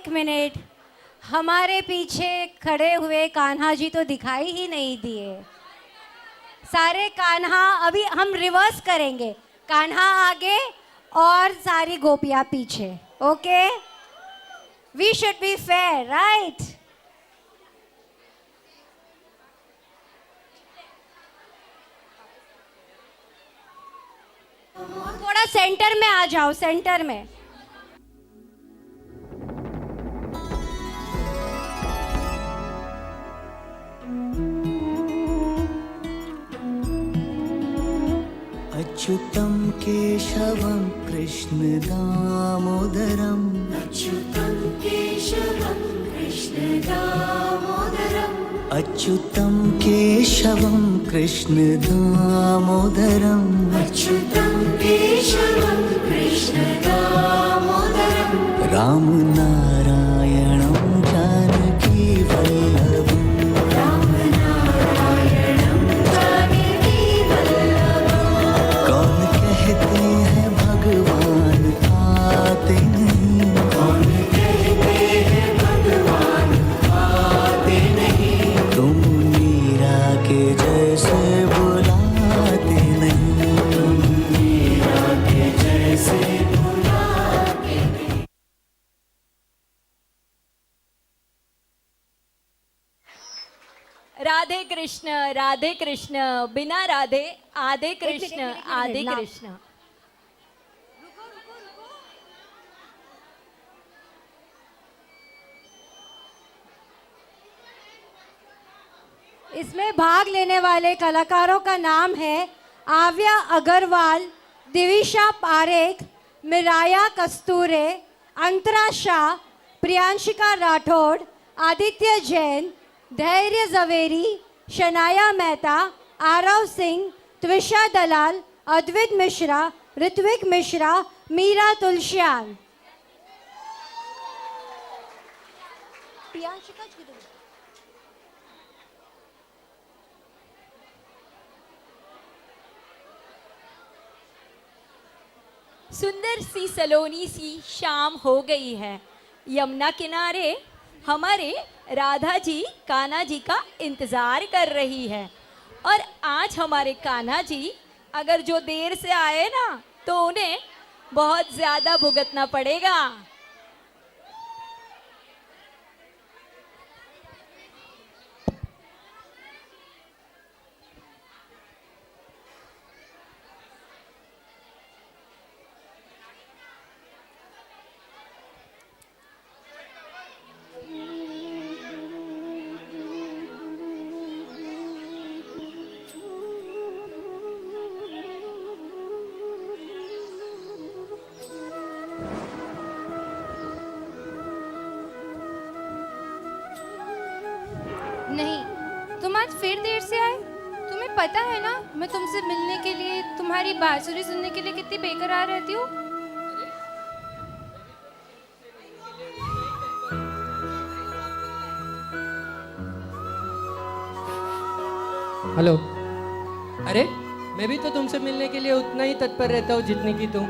एक मिनट, हमारे पीछे खड़े हुए कान्हा जी तो दिखाई ही नहीं दिए। सारे कान्हा, अभी हम रिवर्स करेंगे, कान्हा आगे और सारी गोपियां पीछे। Okay, we should be fair, right? थोड़ा सेंटर में आ जाओ, सेंटर में। अच्युतं केशवं कृष्ण दामोदरम् अच्युतं केशवं कृष्ण दामोदरम् अच्युतं केशवं कृष्ण दामोदरम् अच्युतं केशवं कृष्ण दामोदरम् राम नारायणं जानकी वल्लभम् राम नारायणं जानकी कौन कहते हैं भगवान आते नहीं कौन कहते हैं भगवान आते नहीं तुम मीरा के जैसे बुलाते नहीं तुम मीरा के जैसे बुलाते नहीं। राधे कृष्ण, बिना राधे आधे कृष्ण, आधे कृष्ण। इसमें भाग लेने वाले कलाकारों का नाम है आव्या अग्रवाल, दिविशा पारेख, मिराया कस्तूरे, अंतरा शाह, प्रियांशिका राठौड़, आदित्य जैन, धैर्य जवेरी, शनाया मेहता, आरव सिंह, त्विषा दलाल, अद्वित मिश्रा, ऋत्विक मिश्रा, मीरा तुलसियान। सुंदर सी सलोनी सी शाम हो गई है। यमुना किनारे हमारे राधा जी कान्हा जी का इंतज़ार कर रही है। और आज हमारे कान्हा जी अगर जो देर से आए ना तो उन्हें बहुत ज़्यादा भुगतना पड़ेगा। नहीं, तुम आज फिर देर से आए। तुम्हें पता है ना मैं तुमसे मिलने के लिए, तुम्हारी बांसुरी सुनने के लिए कितनी बेकरार रहती हूँ। हेलो। अरे मैं भी तो तुमसे मिलने के लिए उतना ही तत्पर रहता हूँ जितनी कि तुम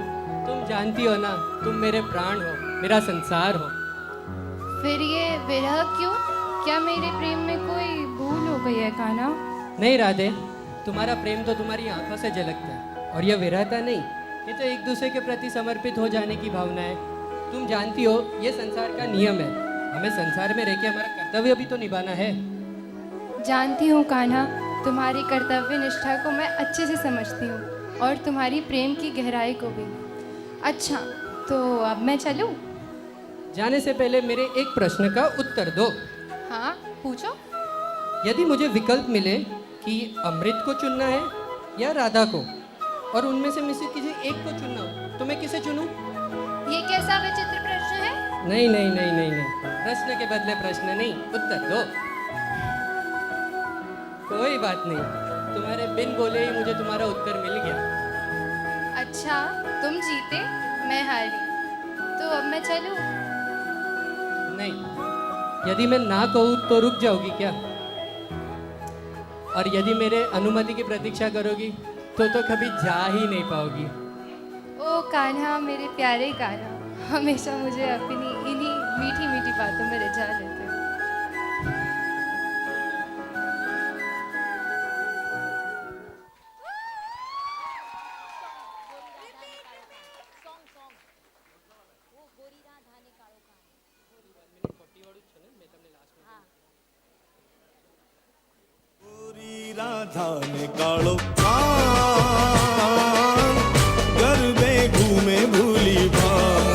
जानती हो ना, तुम मेरे प्राण हो, मेरा संसार हो। फिर ये विरह क्यों? क्या मेरे प्रेम में कोई भूल हो गई है कान्हा? नहीं राधे, तुम्हारा प्रेम तो तुम्हारी आंखों से झलकता है और यह विरहता नहीं, ये तो एक दूसरे के प्रति समर्पित हो जाने की भावना है। तुम जानती हो ये संसार का नियम है, हमें संसार में रह के हमारा कर्तव्य भी तो निभाना है। जानती हूँ कान्हा, तुम्हारी कर्तव्य निष्ठा को मैं अच्छे से समझती हूँ और तुम्हारी प्रेम की गहराई को भी। अच्छा, तो अब मैं चलूँ? जाने से पहले मेरे एक प्रश्न का उत्तर दो। हाँ, पूछो। यदि मुझे विकल्प मिले कि अमृत को चुनना है या राधा को, और उनमें से मुझसे किसी एक को चुनना हो, तो मैं किसे चुनूं? ये कैसा विचित्र प्रश्न है? नहीं नहीं नहीं नहीं नहीं, प्रश्न के बदले प्रश्न नहीं, उत्तर दो। कोई बात नहीं, तुम्हारे बिन बोले ही मुझे तुम्हारा उत्तर मिल गया। अच्छा, तुम जीते, मैं हारी, तो अब मैं चलूं? नहीं, यदि मैं ना कहूँ तो रुक जाओगी क्या? और यदि मेरे अनुमति की प्रतीक्षा करोगी तो कभी जा ही नहीं पाओगी। ओ कान्हा, मेरे प्यारे कान्हा, हमेशा मुझे अपनी इन्हीं मीठी मीठी बातों में रिझा लेते हो। राधा ने कालो कान गरबे घूमे भूली भान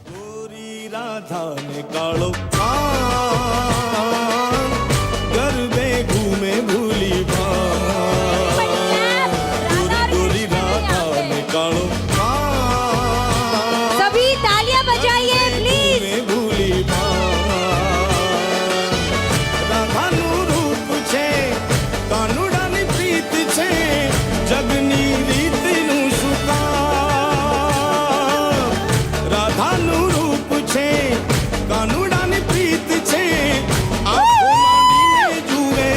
गोरी राधा ने कालो कान गरबे घूमे भूली भान गोरी राधा ने कालो कान सभी तालियां बजाइए प्लीज। भूली भान કાનુડાની પ્રીત છે જગની રીતનું સુકામ રાધાનું રૂપ છે કાનુડાની પ્રીત છે આંખો માંડીને જુએ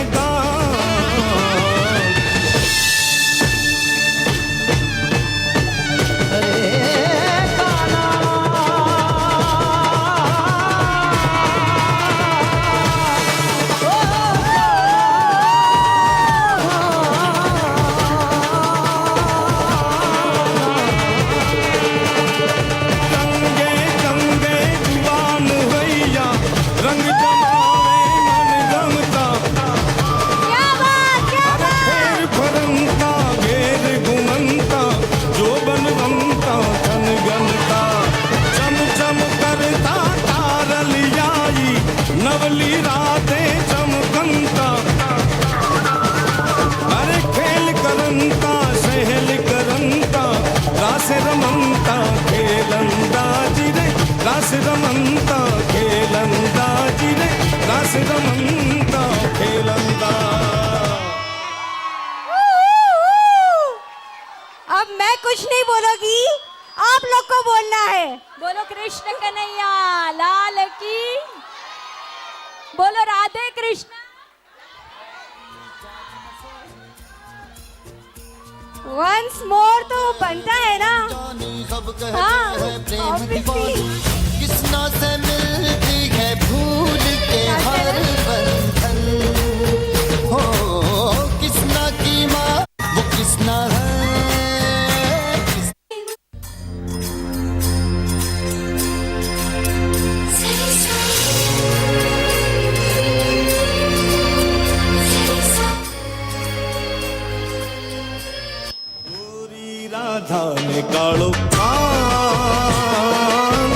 नवली रातें चमकंता अरे खेल करंता सहल करंता रास रमंता खेलंदा जिरे रास रमंता खेलंदा जिरे रास रमंता खेलंदा। अब मैं कुछ नहीं बोलूंगी, आप लोग को बोलना है। बोलो कृष्ण कन्हैया लाल की, बोलो राधे कृष्ण। वंस मोर तो बनता है ना। सब कहते हाँ, हैं प्रेम obviously। दीवानी किसना से मिलती है भूल के हर बंधन हो किसना की माँ वो किसना है राधा ने कालो कान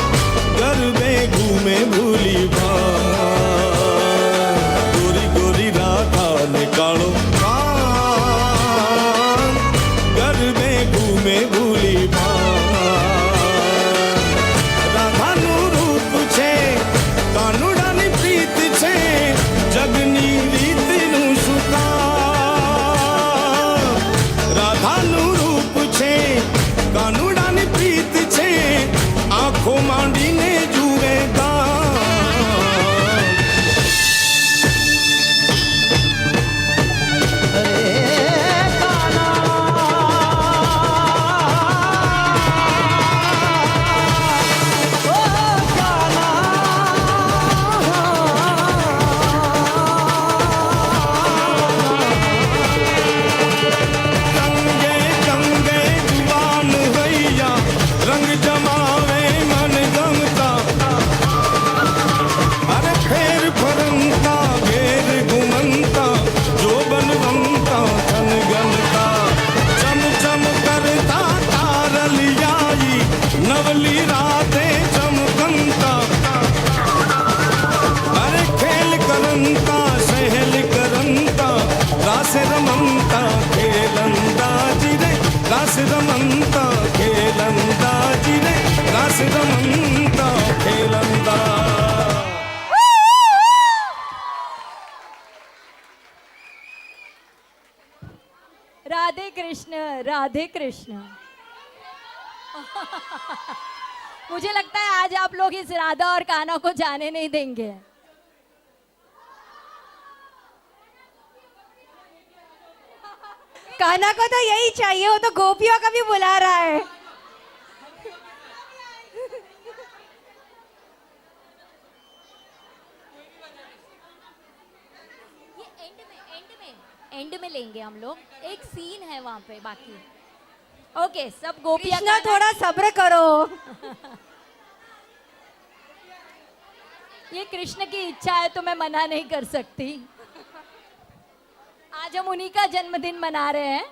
गरबे घूमे भूली भान गोरी गोरी राधा ने कालो कान गरबे घूमे भूली भान राधाનું રૂપ છે કાનુડાની પ્રીત છે જગની રીતનું સુકામ રાધાનું કાનુડાની પ્રીત છે આંખો માંડીને જુએ रंग जमावे मन गमता अरे फेर फरंता घेर घुमंता जो बनवंता धन गनता चम चम करता तारलियाई नवली रातें चमकंता अरे खेल करंता सहल करंता रास रमंता खेलंदा जिरे रास रमंता खेलंदा जिरे रास रमंता खेलंदा। राधे कृष्ण राधे कृष्ण। मुझे लगता है आज आप लोग इस राधा और कान्हा को जाने नहीं देंगे। कान्हा को तो यही चाहिए, वो तो गोपियों का भी बुला रहा है। एंड में लेंगे हम लोग, एक सीन है वहाँ पे बाकी। ओके, सब गोपियाँ कृष्णा थोड़ा सब्र करो। ये कृष्ण की इच्छा है तो मैं मना नहीं कर सकती। आज हम उन्हीं का जन्मदिन मना रहे हैं,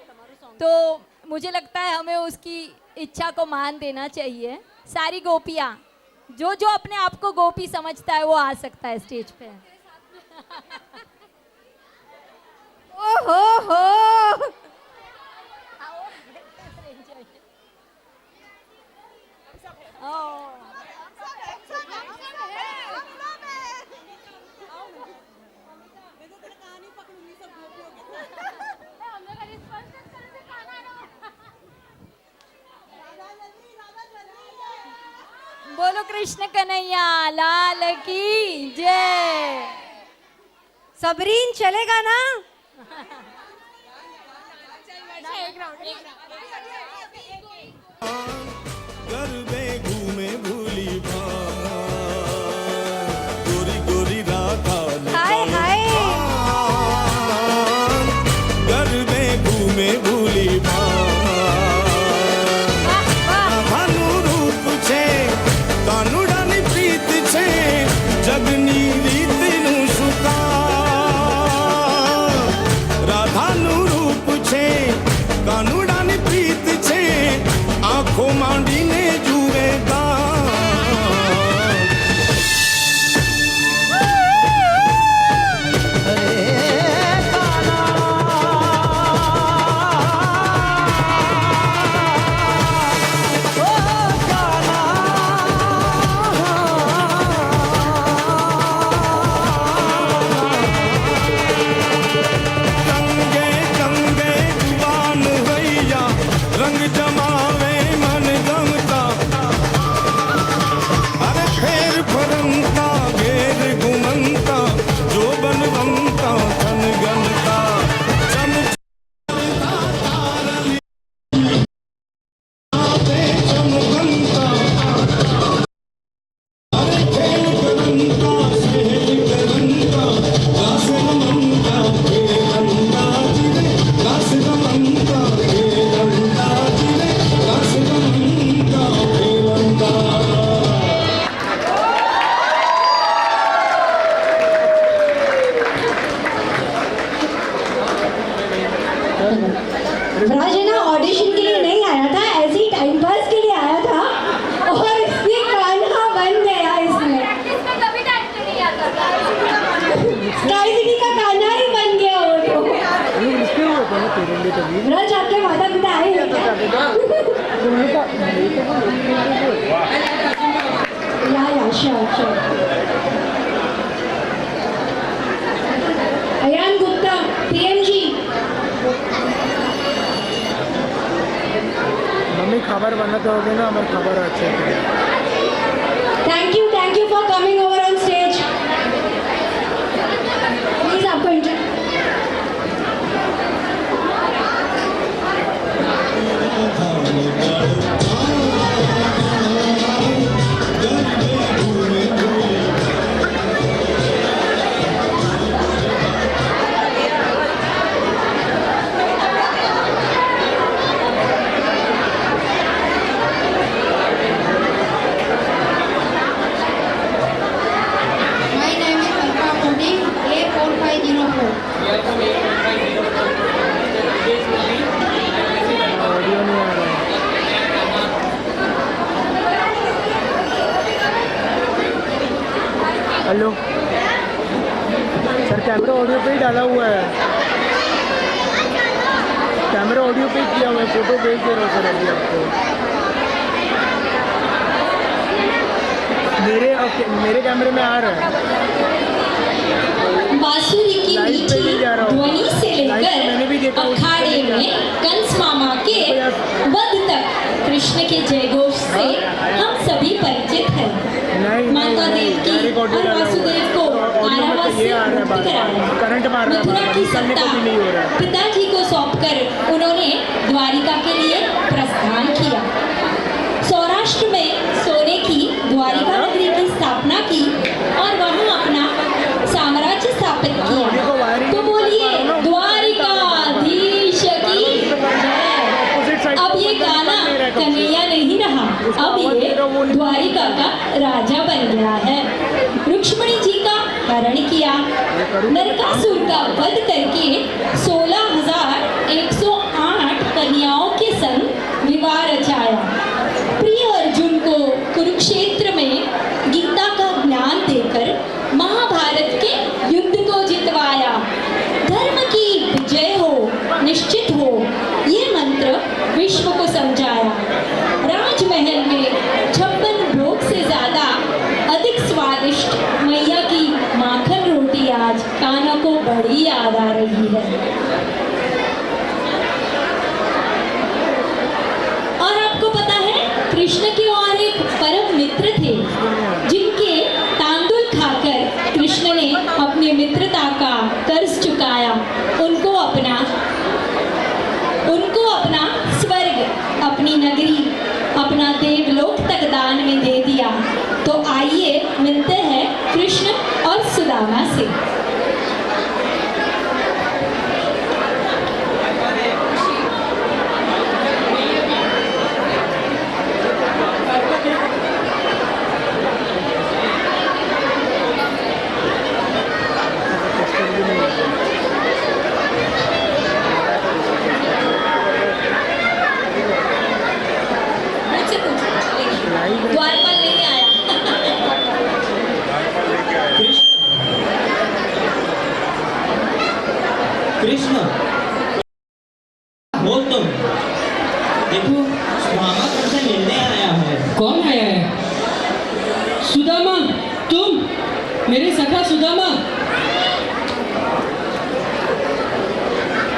तो मुझे लगता है हमें उसकी इच्छा को मान देना चाहिए। सारी गोपियाँ, जो जो अपने आप को गोपी समझता है वो आ सकता है स्टेज पे। ओहो हो, बोलो कृष्ण कन्हैया लाल की जय। सबरीन चलेगा ना? गरबे घूमे भूली गोरी गोरी राधा हाय हाय, गरबे घूमे भूली भानु रूप छे कानुडानी प्रीत छे जगनी रीत नु सुका राधानु रूप छे कानुडानी प्रीत छे आँखों માંડીને જુએ कंगे कंगे जुबान भैया रंग जमावे मन गमता अरे फेर फरंता घेर घुमंता जो बनवंता धन गनता चमकंता अरे खेल करंता सेल करंता रास रमंता खेलंता जिरे रास रमंता खेलंता जिरे रास रमंता खेलंता राज है ना ऑडिशन के लिए नहीं आया था, ऐसे ही टाइम पास के लिए आया था और इसने कान्हा बन गया। इसमें स्काई सिटी का कान्हा ही बन गया वो तो। राज आपके माता पिता आए हैं क्या? या sure. Ayaan Gupta PMG. Mummy खबर बनाते होगे ना, हमारी खबर अच्छे से। Thank you for coming over on stage. Please आपको My name is Alpha Coding A4504. Audio नहीं आ रहा है। हेलो सर, कैमरा ऑडियो पे ही डाला हुआ है। कैमरा ऑडियो पे ही किया हुआ है, फोटो भेज दे रहा हूँ सर अभी आपको। मेरे कैमरे में आ रहा है। बांसुरी की मीठी ध्वनि से लेकर अखाड़े में कंस मामा के वध तक कृष्ण के जयघोष से हम सभी परिचित हैं। माता देवकी और वासुदेव को कारावास से मुक्त कराया। मथुरा की सत्ता पिताजी को सौंपकर उन्होंने द्वारिका के लिए प्रस्थान किया। सौराष्ट्र में सोने की द्वारिका नगरी की स्थापना की और वहां अपना साम्राज्य स्थापित किया। तो बोलिए द्वारिका अब ये गाना कन्हैया नहीं रहा, अब ये द्वारिका का राजा बन गया है। रुक्मिणी जी का हरण किया, नरकासुर का वध करके 16,108 कन्याओं के संग विवाह रचाया। प्रिय अर्जुन को कुरुक्षेत्र में गीता का ज्ञान देकर महाभारत के युद्ध को जितवाया। धर्म की विजय हो, निश्चित हो, ये मंत्र विश्व को समझाया। राजमहल में 56 भोग से ज्यादा अधिक स्वादिष्ट मैया की माखन रोटी आज कानों को बड़ी याद आ रही है। और आपको पता है, कृष्ण के और एक परम मित्र थे जिनके तांदुल खाकर कृष्ण ने अपनी मित्रता का कर्ज चुकाया। उनको अपना स्वर्ग, अपनी नगरी, अपना देवलोक तक दान में दे दिया। तो आइए मिलते हैं कृष्ण और सुदामा से। द्वारपाल नहीं आया। कृष्ण हो तुम? देखो, सुदामा तुमसे मिलने आया है। कौन आया है? सुदामा, तुम? मेरे सखा सुदामा,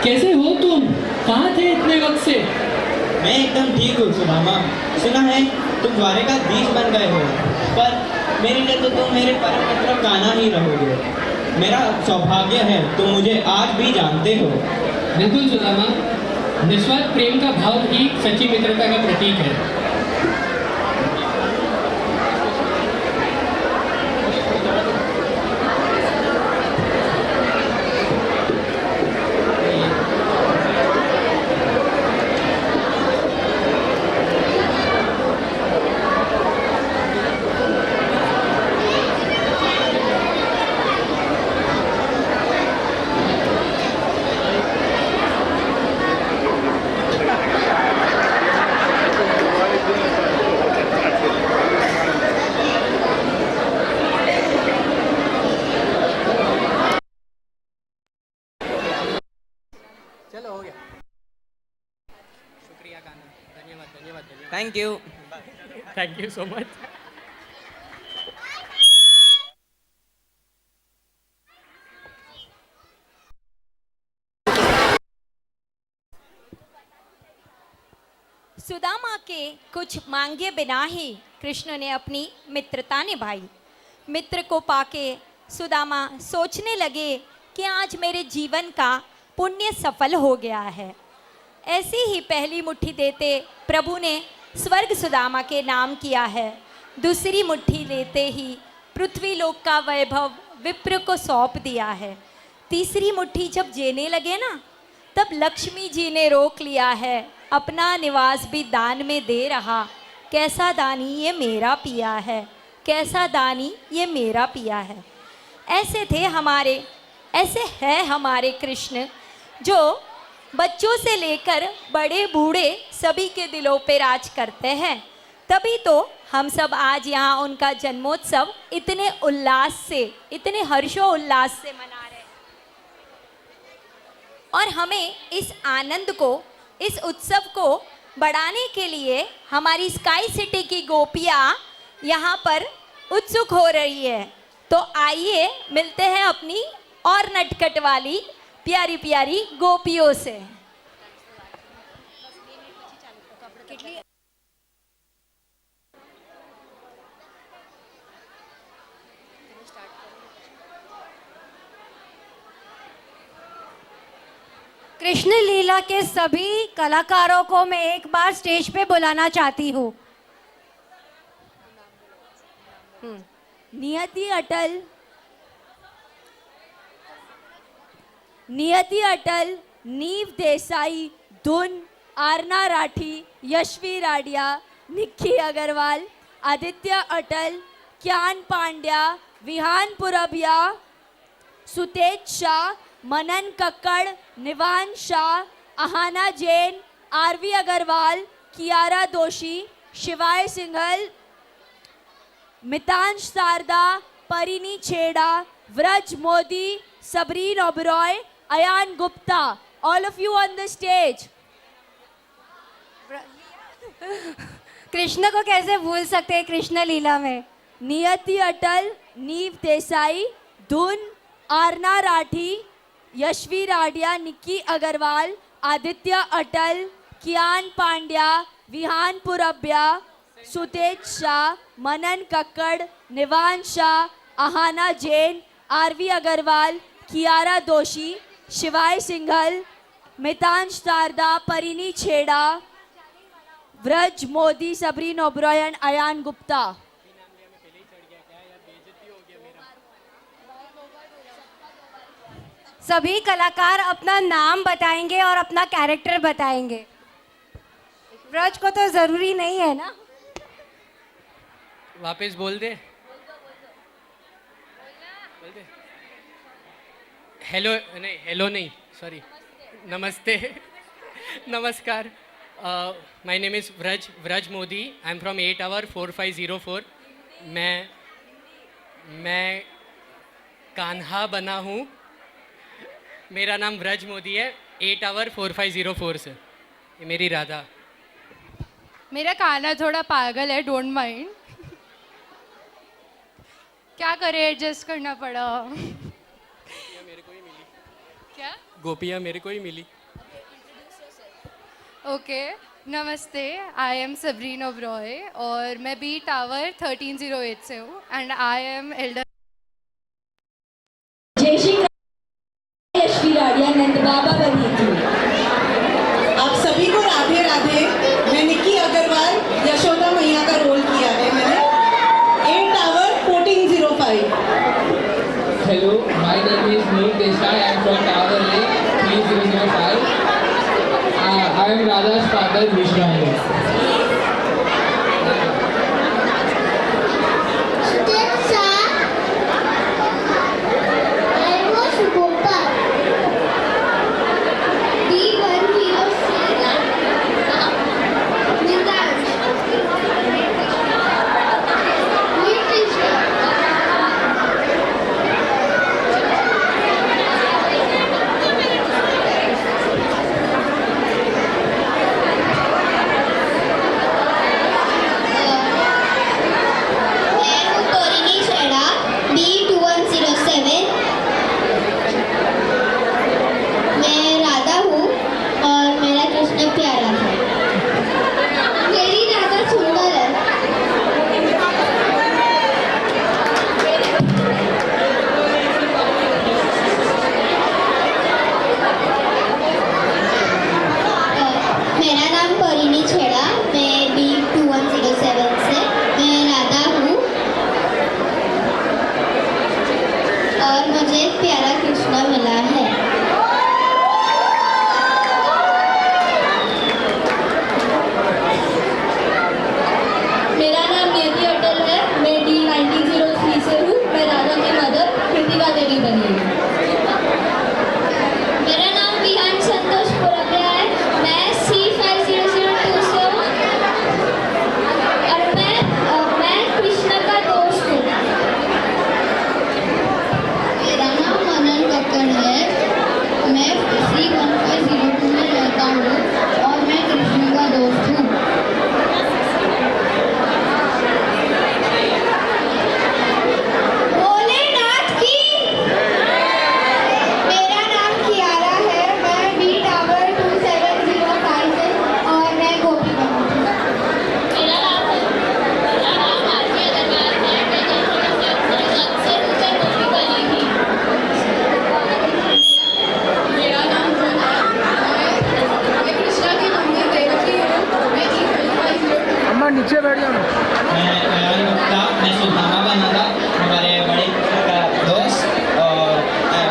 कैसे हो तुम? कहाँ थे इतने वक्त से? मैं एकदम ठीक हूँ सुदामा। सुना है तुम द्वारिकाधीश बन गए हो, पर मेरे लिए तो तुम मेरे परम मित्र कान्हा ही रहोगे। मेरा सौभाग्य है, तुम मुझे आज भी जानते हो। बिल्कुल सुदामा, निस्वार्थ प्रेम का भाव ही सच्ची मित्रता का प्रतीक है। Thank you. Thank you so much. Sudama के कुछ मांगे बिना ही कृष्ण ने अपनी मित्रता निभाई। मित्र को पाके सुदामा सोचने लगे कि आज मेरे जीवन का पुण्य सफल हो गया है। ऐसी ही पहली मुट्ठी देते प्रभु ने स्वर्ग सुदामा के नाम किया है। दूसरी मुट्ठी लेते ही पृथ्वी लोक का वैभव विप्र को सौंप दिया है। तीसरी मुट्ठी जब जेने लगे ना, तब लक्ष्मी जी ने रोक लिया है। अपना निवास भी दान में दे रहा। कैसा दानी ये मेरा पिया है, कैसा दानी ये मेरा पिया है। ऐसे है हमारे कृष्ण, जो बच्चों से लेकर बड़े बूढ़े सभी के दिलों पे राज करते हैं। तभी तो हम सब आज यहाँ उनका जन्मोत्सव इतने उल्लास से, इतने हर्षोल्लास से मना रहे हैं। और हमें इस आनंद को, इस उत्सव को बढ़ाने के लिए हमारी स्काई सिटी की गोपियाँ यहाँ पर उत्सुक हो रही है। तो आइए मिलते हैं अपनी और नटखट वाली प्यारी प्यारी गोपियों से। कृष्ण लीला के सभी कलाकारों को मैं एक बार स्टेज पे बुलाना चाहती हूँ। नियति अटल, नीव देसाई, धुन, आरना राठी, यशवी राडिया, निक्की अग्रवाल, आदित्य अटल, क्यान पांड्या, विहान पुरबिया, सुतेज शाह, मनन कक्कड़, निवान शाह, अहाना जैन, आरवी अग्रवाल, कियारा दोशी, शिवाय सिंघल, मितांश शारदा, परिनी छेड़ा, Vraj Modi, सबरीन Oberoi, Ayan Gupta. All of you on the stage. Krishna को कैसे भूल सकते हैं कृष्ण लीला में. नियति अटल, नीव देसाई, धुन, आरना राठी, यशवी राडिया, निक्की अग्रवाल, आदित्य अटल, कियान पांड्या, विहान पुरबिया, सुतेज शाह, मनन कक्कड़, निवान शाह, अहाना जैन, आरवी अग्रवाल, कियारा दोशी, शिवाय सिंघल, मितांश शारदा, परिनी छेड़ा, व्रज मोदी, सबरीन ओबरॉय एंड अयान गुप्ता. सभी कलाकार अपना नाम बताएंगे और अपना कैरेक्टर बताएंगे. व्रज को तो जरूरी नहीं है ना. वापस बोल दे. हेलो नहीं सॉरी. नमस्ते. नमस्कार. My name is Vraj Modi. I am from 8 Hour 4504. मैं कान्हा बना हूँ. मेरा नाम व्रज मोदी है. 8 Hour 4504 से. ये मेरी राधा. मेरा कान्हा थोड़ा पागल है, डोंट माइंड. क्या करें, एडजस्ट करना पड़ा. क्या गोपियाँ मेरे को ही मिली. ओके. नमस्ते, आई एम सबरीन ओबरॉय और मैं बी टावर 1308 से हूँ एंड आई एम एल्डर. जय श्री यशवी राडिया, नंद बाबा बनी थी. आप सभी को राधे राधे. मैं निक्की अग्रवाल, यशोदा मैया का रोल किया है मैंने. 8 Hour 1405. Hello, my name is Neil Desai. I am from Tower Lake 3005. I am Radha's father, Vishnu. नीचे बैठ जाना। मैं सुल्ताना बना था, हमारे बड़े का दोस्त, और मैं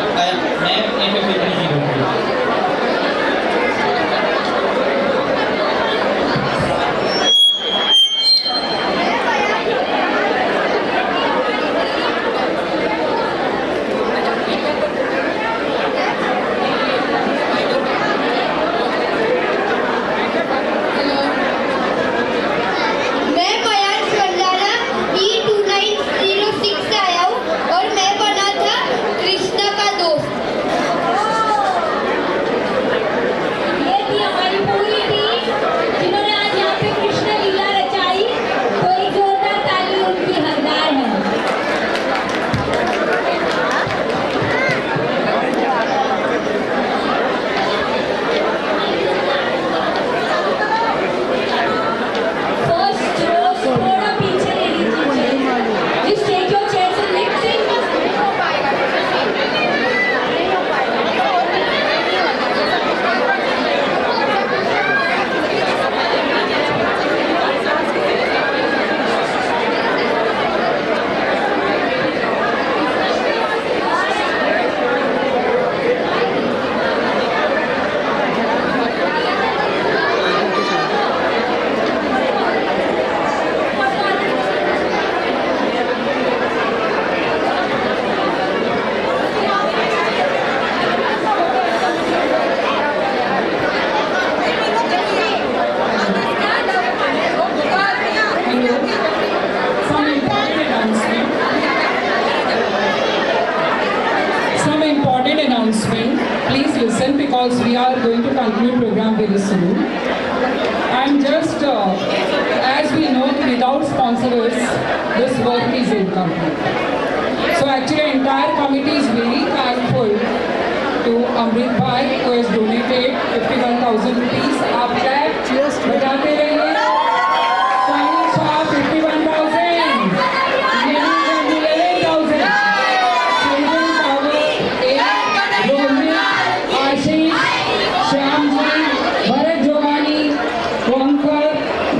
conclude program very soon. And just as we know, without sponsors, this work is incomplete. So actually, entire committee is very thankful to Amrit Bhai who has donated 51,000 rupees. आप clap बजाते रहिए. Sunny Shah 51,000. Jenny 11,000. Sejal Power 8. Rohit, Ashish, Shyamji, Bharat Jogani, Wankar,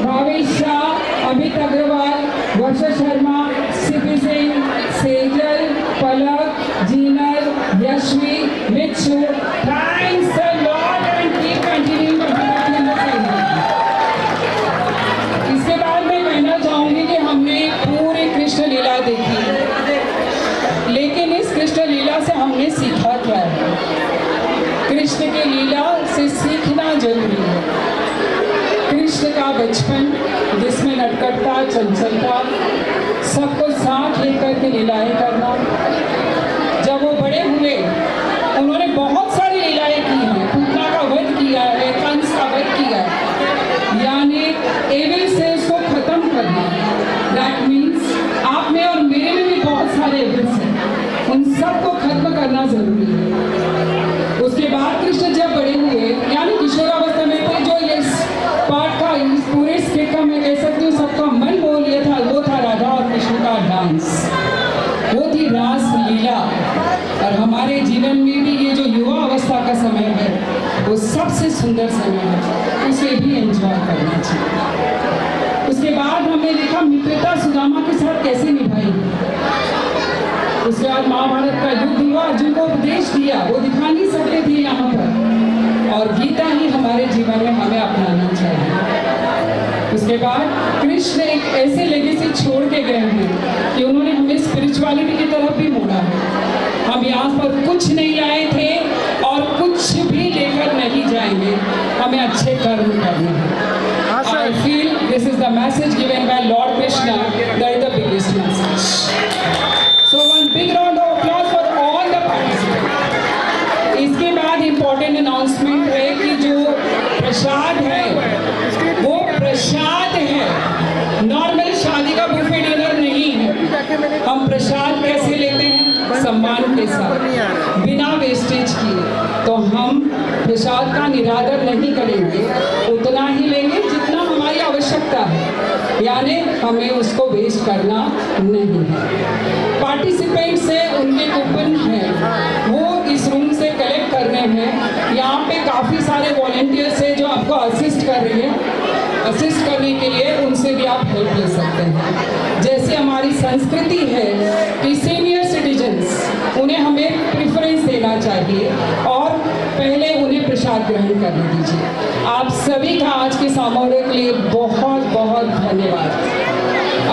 Bhavesh Shah, Amit Agrawal, Varsha Sharma, Sipi Singh, Sejal, Palak, Jinal, Yashvi, Mitchu. Thanks a lot and keep continuing to be in the same way. इसके बाद मैं कहना चाहूंगी कि हमने पूरी कृष्ण लीला देखी, लेकिन इस कृष्ण लीला से हमने सीखा क्या है? कृष्ण की लीला से सीखना जरूरी है. कृष्ण का बचपन जिसमें नटखटता, चंचलता, सबको साथ लेकर के लीलाएं करना. जब वो बड़े हुए उन्होंने बहुत सारी लीलाएं की हैं. पूतना का वध किया है, कंस का वध किया है, यानी एविल सेल्स को खत्म करना. दैट मीन्स आप में और मेरे में भी बहुत सारे एविल्स हैं, उन सबको खत्म करना जरूरी है. उसके बाद कृष्ण जब बड़े हुए, यानी किशोरावस्था में थे, जो इस पाठ का, इस पूरे स्किट का मैं कह सकती हूँ सबका मन मोह लिया था, वो था राधा और कृष्ण का डांस. वो थी रास लीला. और हमारे जीवन में भी ये जो युवा अवस्था का समय है वो सबसे सुंदर समय है, उसे भी एंजॉय करना चाहिए. उसके बाद हमने देखा मित्रता सुदामा के साथ कैसे निभाई. उसके बाद महाभारत का युद्ध हुआ, अर्जुन को उपदेश दिया, वो दिखा नहीं सकते थे यहाँ पर, और गीता ही हमारे जीवन में हमें अपनाना चाहिए. उसके बाद कृष्ण एक ऐसे लेगेसी छोड़ के गए हैं कि उन्होंने हमें स्पिरिचुअलिटी की तरफ भी मोड़ा है. हम यहाँ पर कुछ नहीं लाए थे और कुछ भी लेकर नहीं जाएंगे, हमें अच्छे कर्म करने हैं. I feel this is the message given by Lord Krishna, that is the biggest message. So one big round of applause for all the participants. इसके बाद इम्पोर्टेंट अनाउंसमेंट है कि जो प्रसाद है वो प्रसाद है, नॉर्मल शादी का बुफे डिनर नहीं है. हम प्रसाद कैसे लेते हैं? सम्मान के साथ, बिना वेस्टेज किए. तो हम प्रसाद का निरादर नहीं करेंगे, उतना ही लेंगे जितना हमारी आवश्यकता है, यानी हमें उसको वेस्ट करना नहीं है. पार्टिसिपेंट से उनके कूपन हैं वो इस रूम से कलेक्ट करने हैं. यहाँ पे काफ़ी सारे वॉलंटियर्स हैं जो आपको असिस्ट कर रहे हैं. असिस्ट करने के लिए उनसे भी आप हेल्प ले सकते हैं. जैसे हमारी संस्कृति है कि सीनियर सिटीजन्स, उन्हें हमें प्रेफरेंस देना चाहिए और पहले उन्हें प्रसाद ग्रहण करने दीजिए. आप सभी का आज के समारोह के लिए बहुत बहुत धन्यवाद.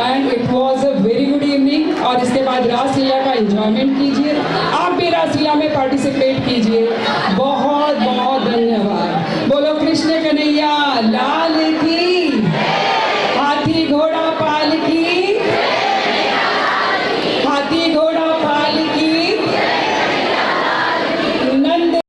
And it was a very good evening. और इसके बाद रासलीला का एंजॉयमेंट कीजिए. आप भी रासलीला में पार्टिसिपेट कीजिए. बहुत बहुत धन्यवाद. बोलो कृष्ण कन्हैया लाल की, हाथी घोड़ा पाल की, हाथी घोड़ा पाल की, नंद.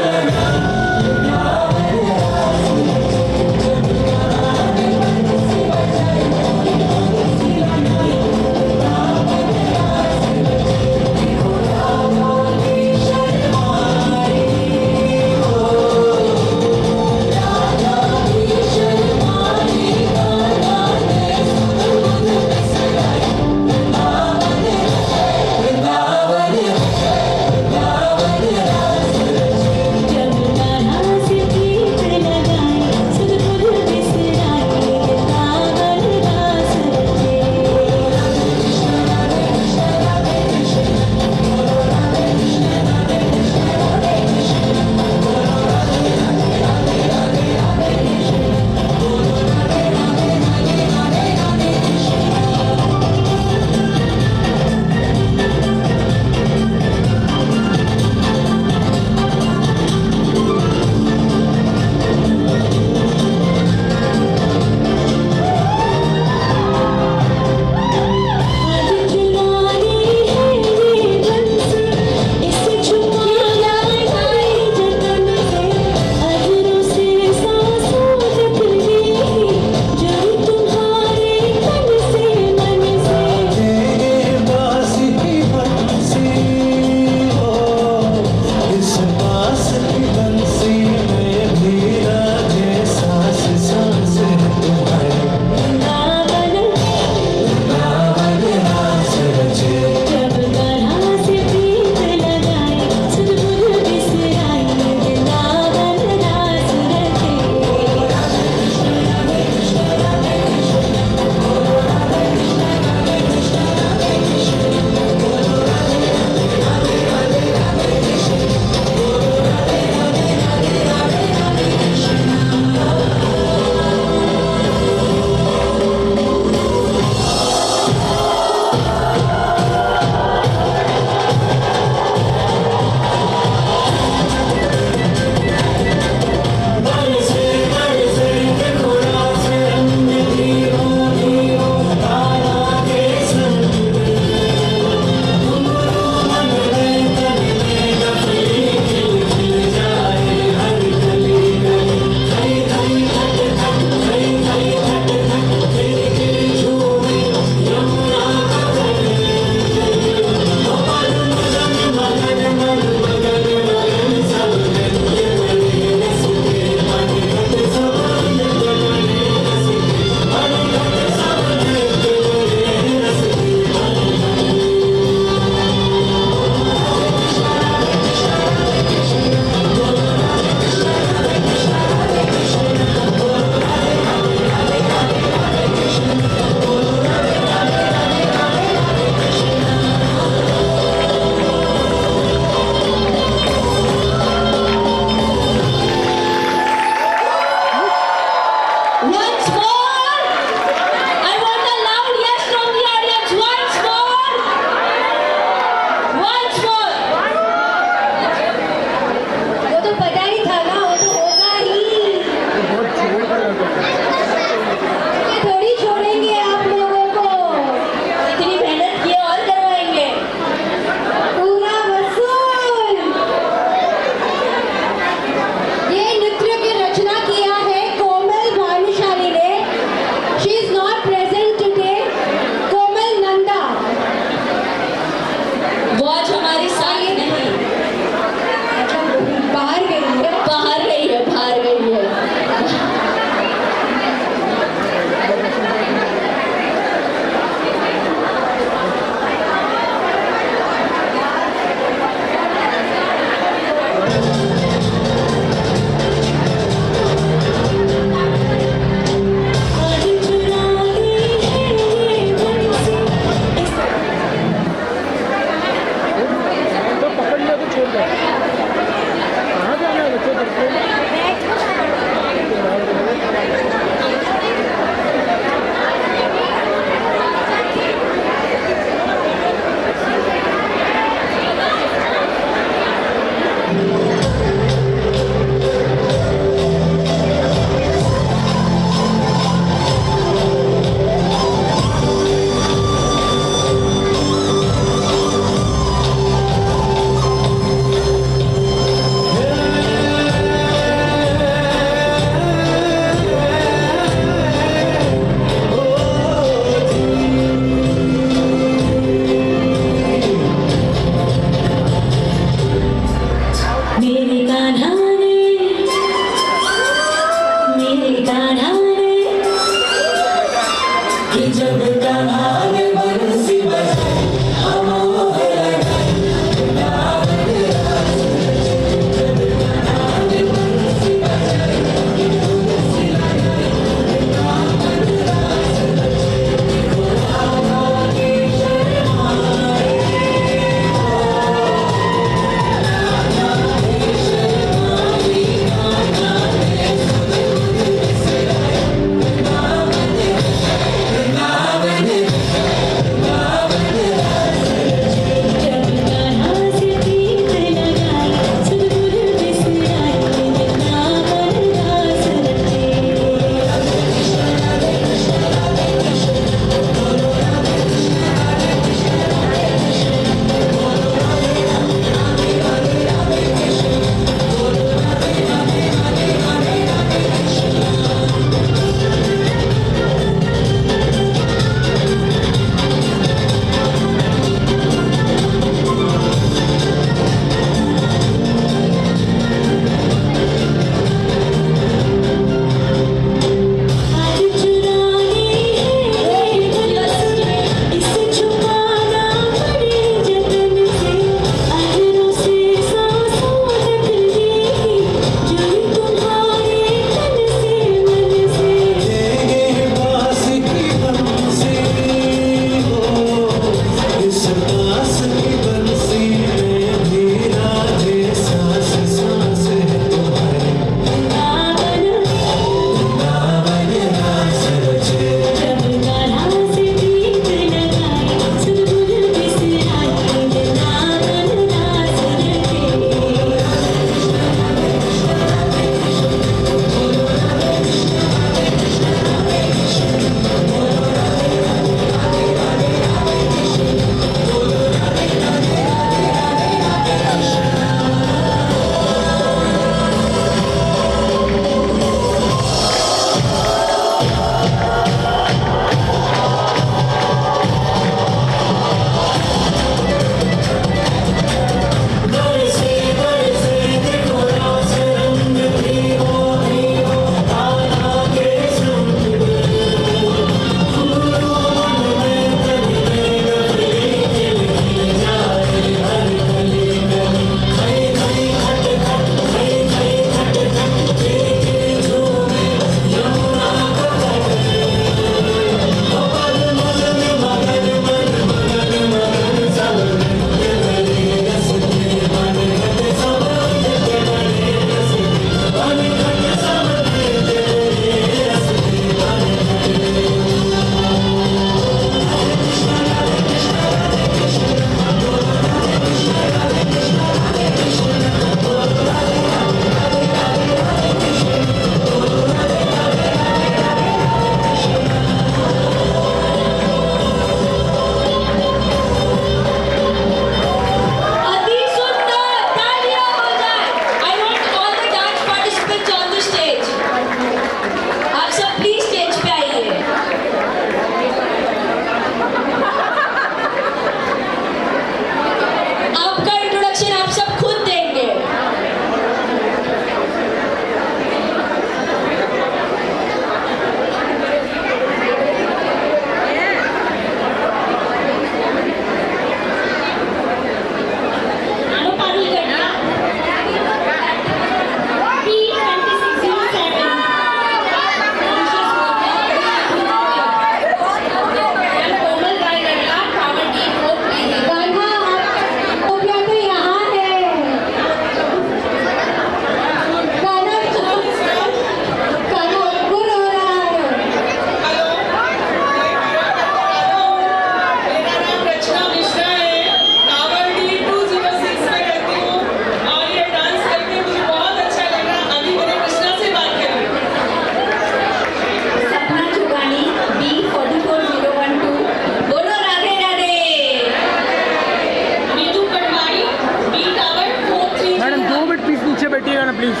Please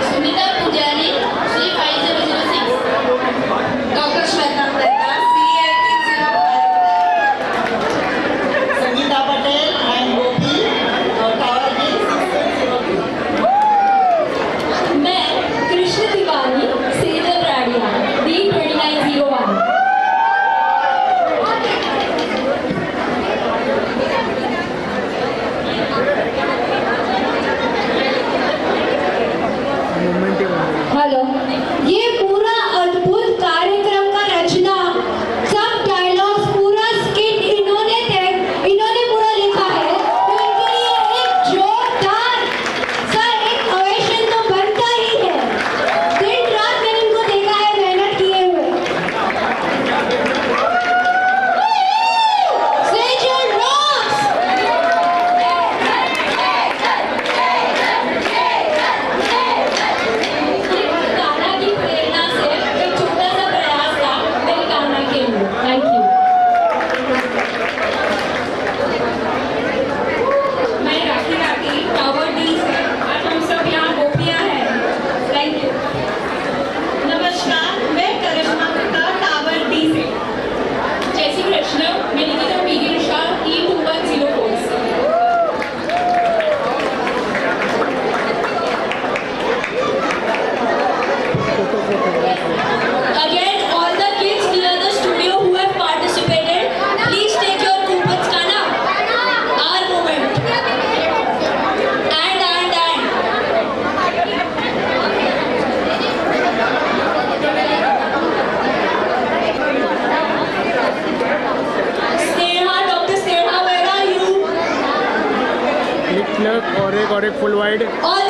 Sunita Pujari Shri 5006 doctor Shweta Mehta Sangita Patel and Gopi tower gate 6602। मैं कृष्ण तिवारी सेजल राडिया D2901। हेलो, ये पूरा अद्भुत कार्यक्रम का रचना, सब डायलॉग्स, पूरा स्किट इन्होंने पूरा लिखा है, तो इनके लिए एक जोरदार सा एक ओवेशन तो बनता ही है। दिन रात मैंने इनको देखा है मेहनत किए हुए। सेजल रॉक्स! गाना की प्रेरणा से एक छोटा सा प्रयास था मेरे गाना के लिए। Thank you. मैं राखी राठी टावर डी से और हम सब यहाँ गोपियाँ हैं। Thank you. नमस्कार, मैं करिश्मा गुप्ता टावर डी से। जय श्री कृष्ण, मैं निकिता पीगिरिशा E2104 से। Again, all the kids near the studio who have participated, please take your coupons. Kana, our moment. And. Sneha, Dr. Sneha, where are you? Click और एक फुल वाइड All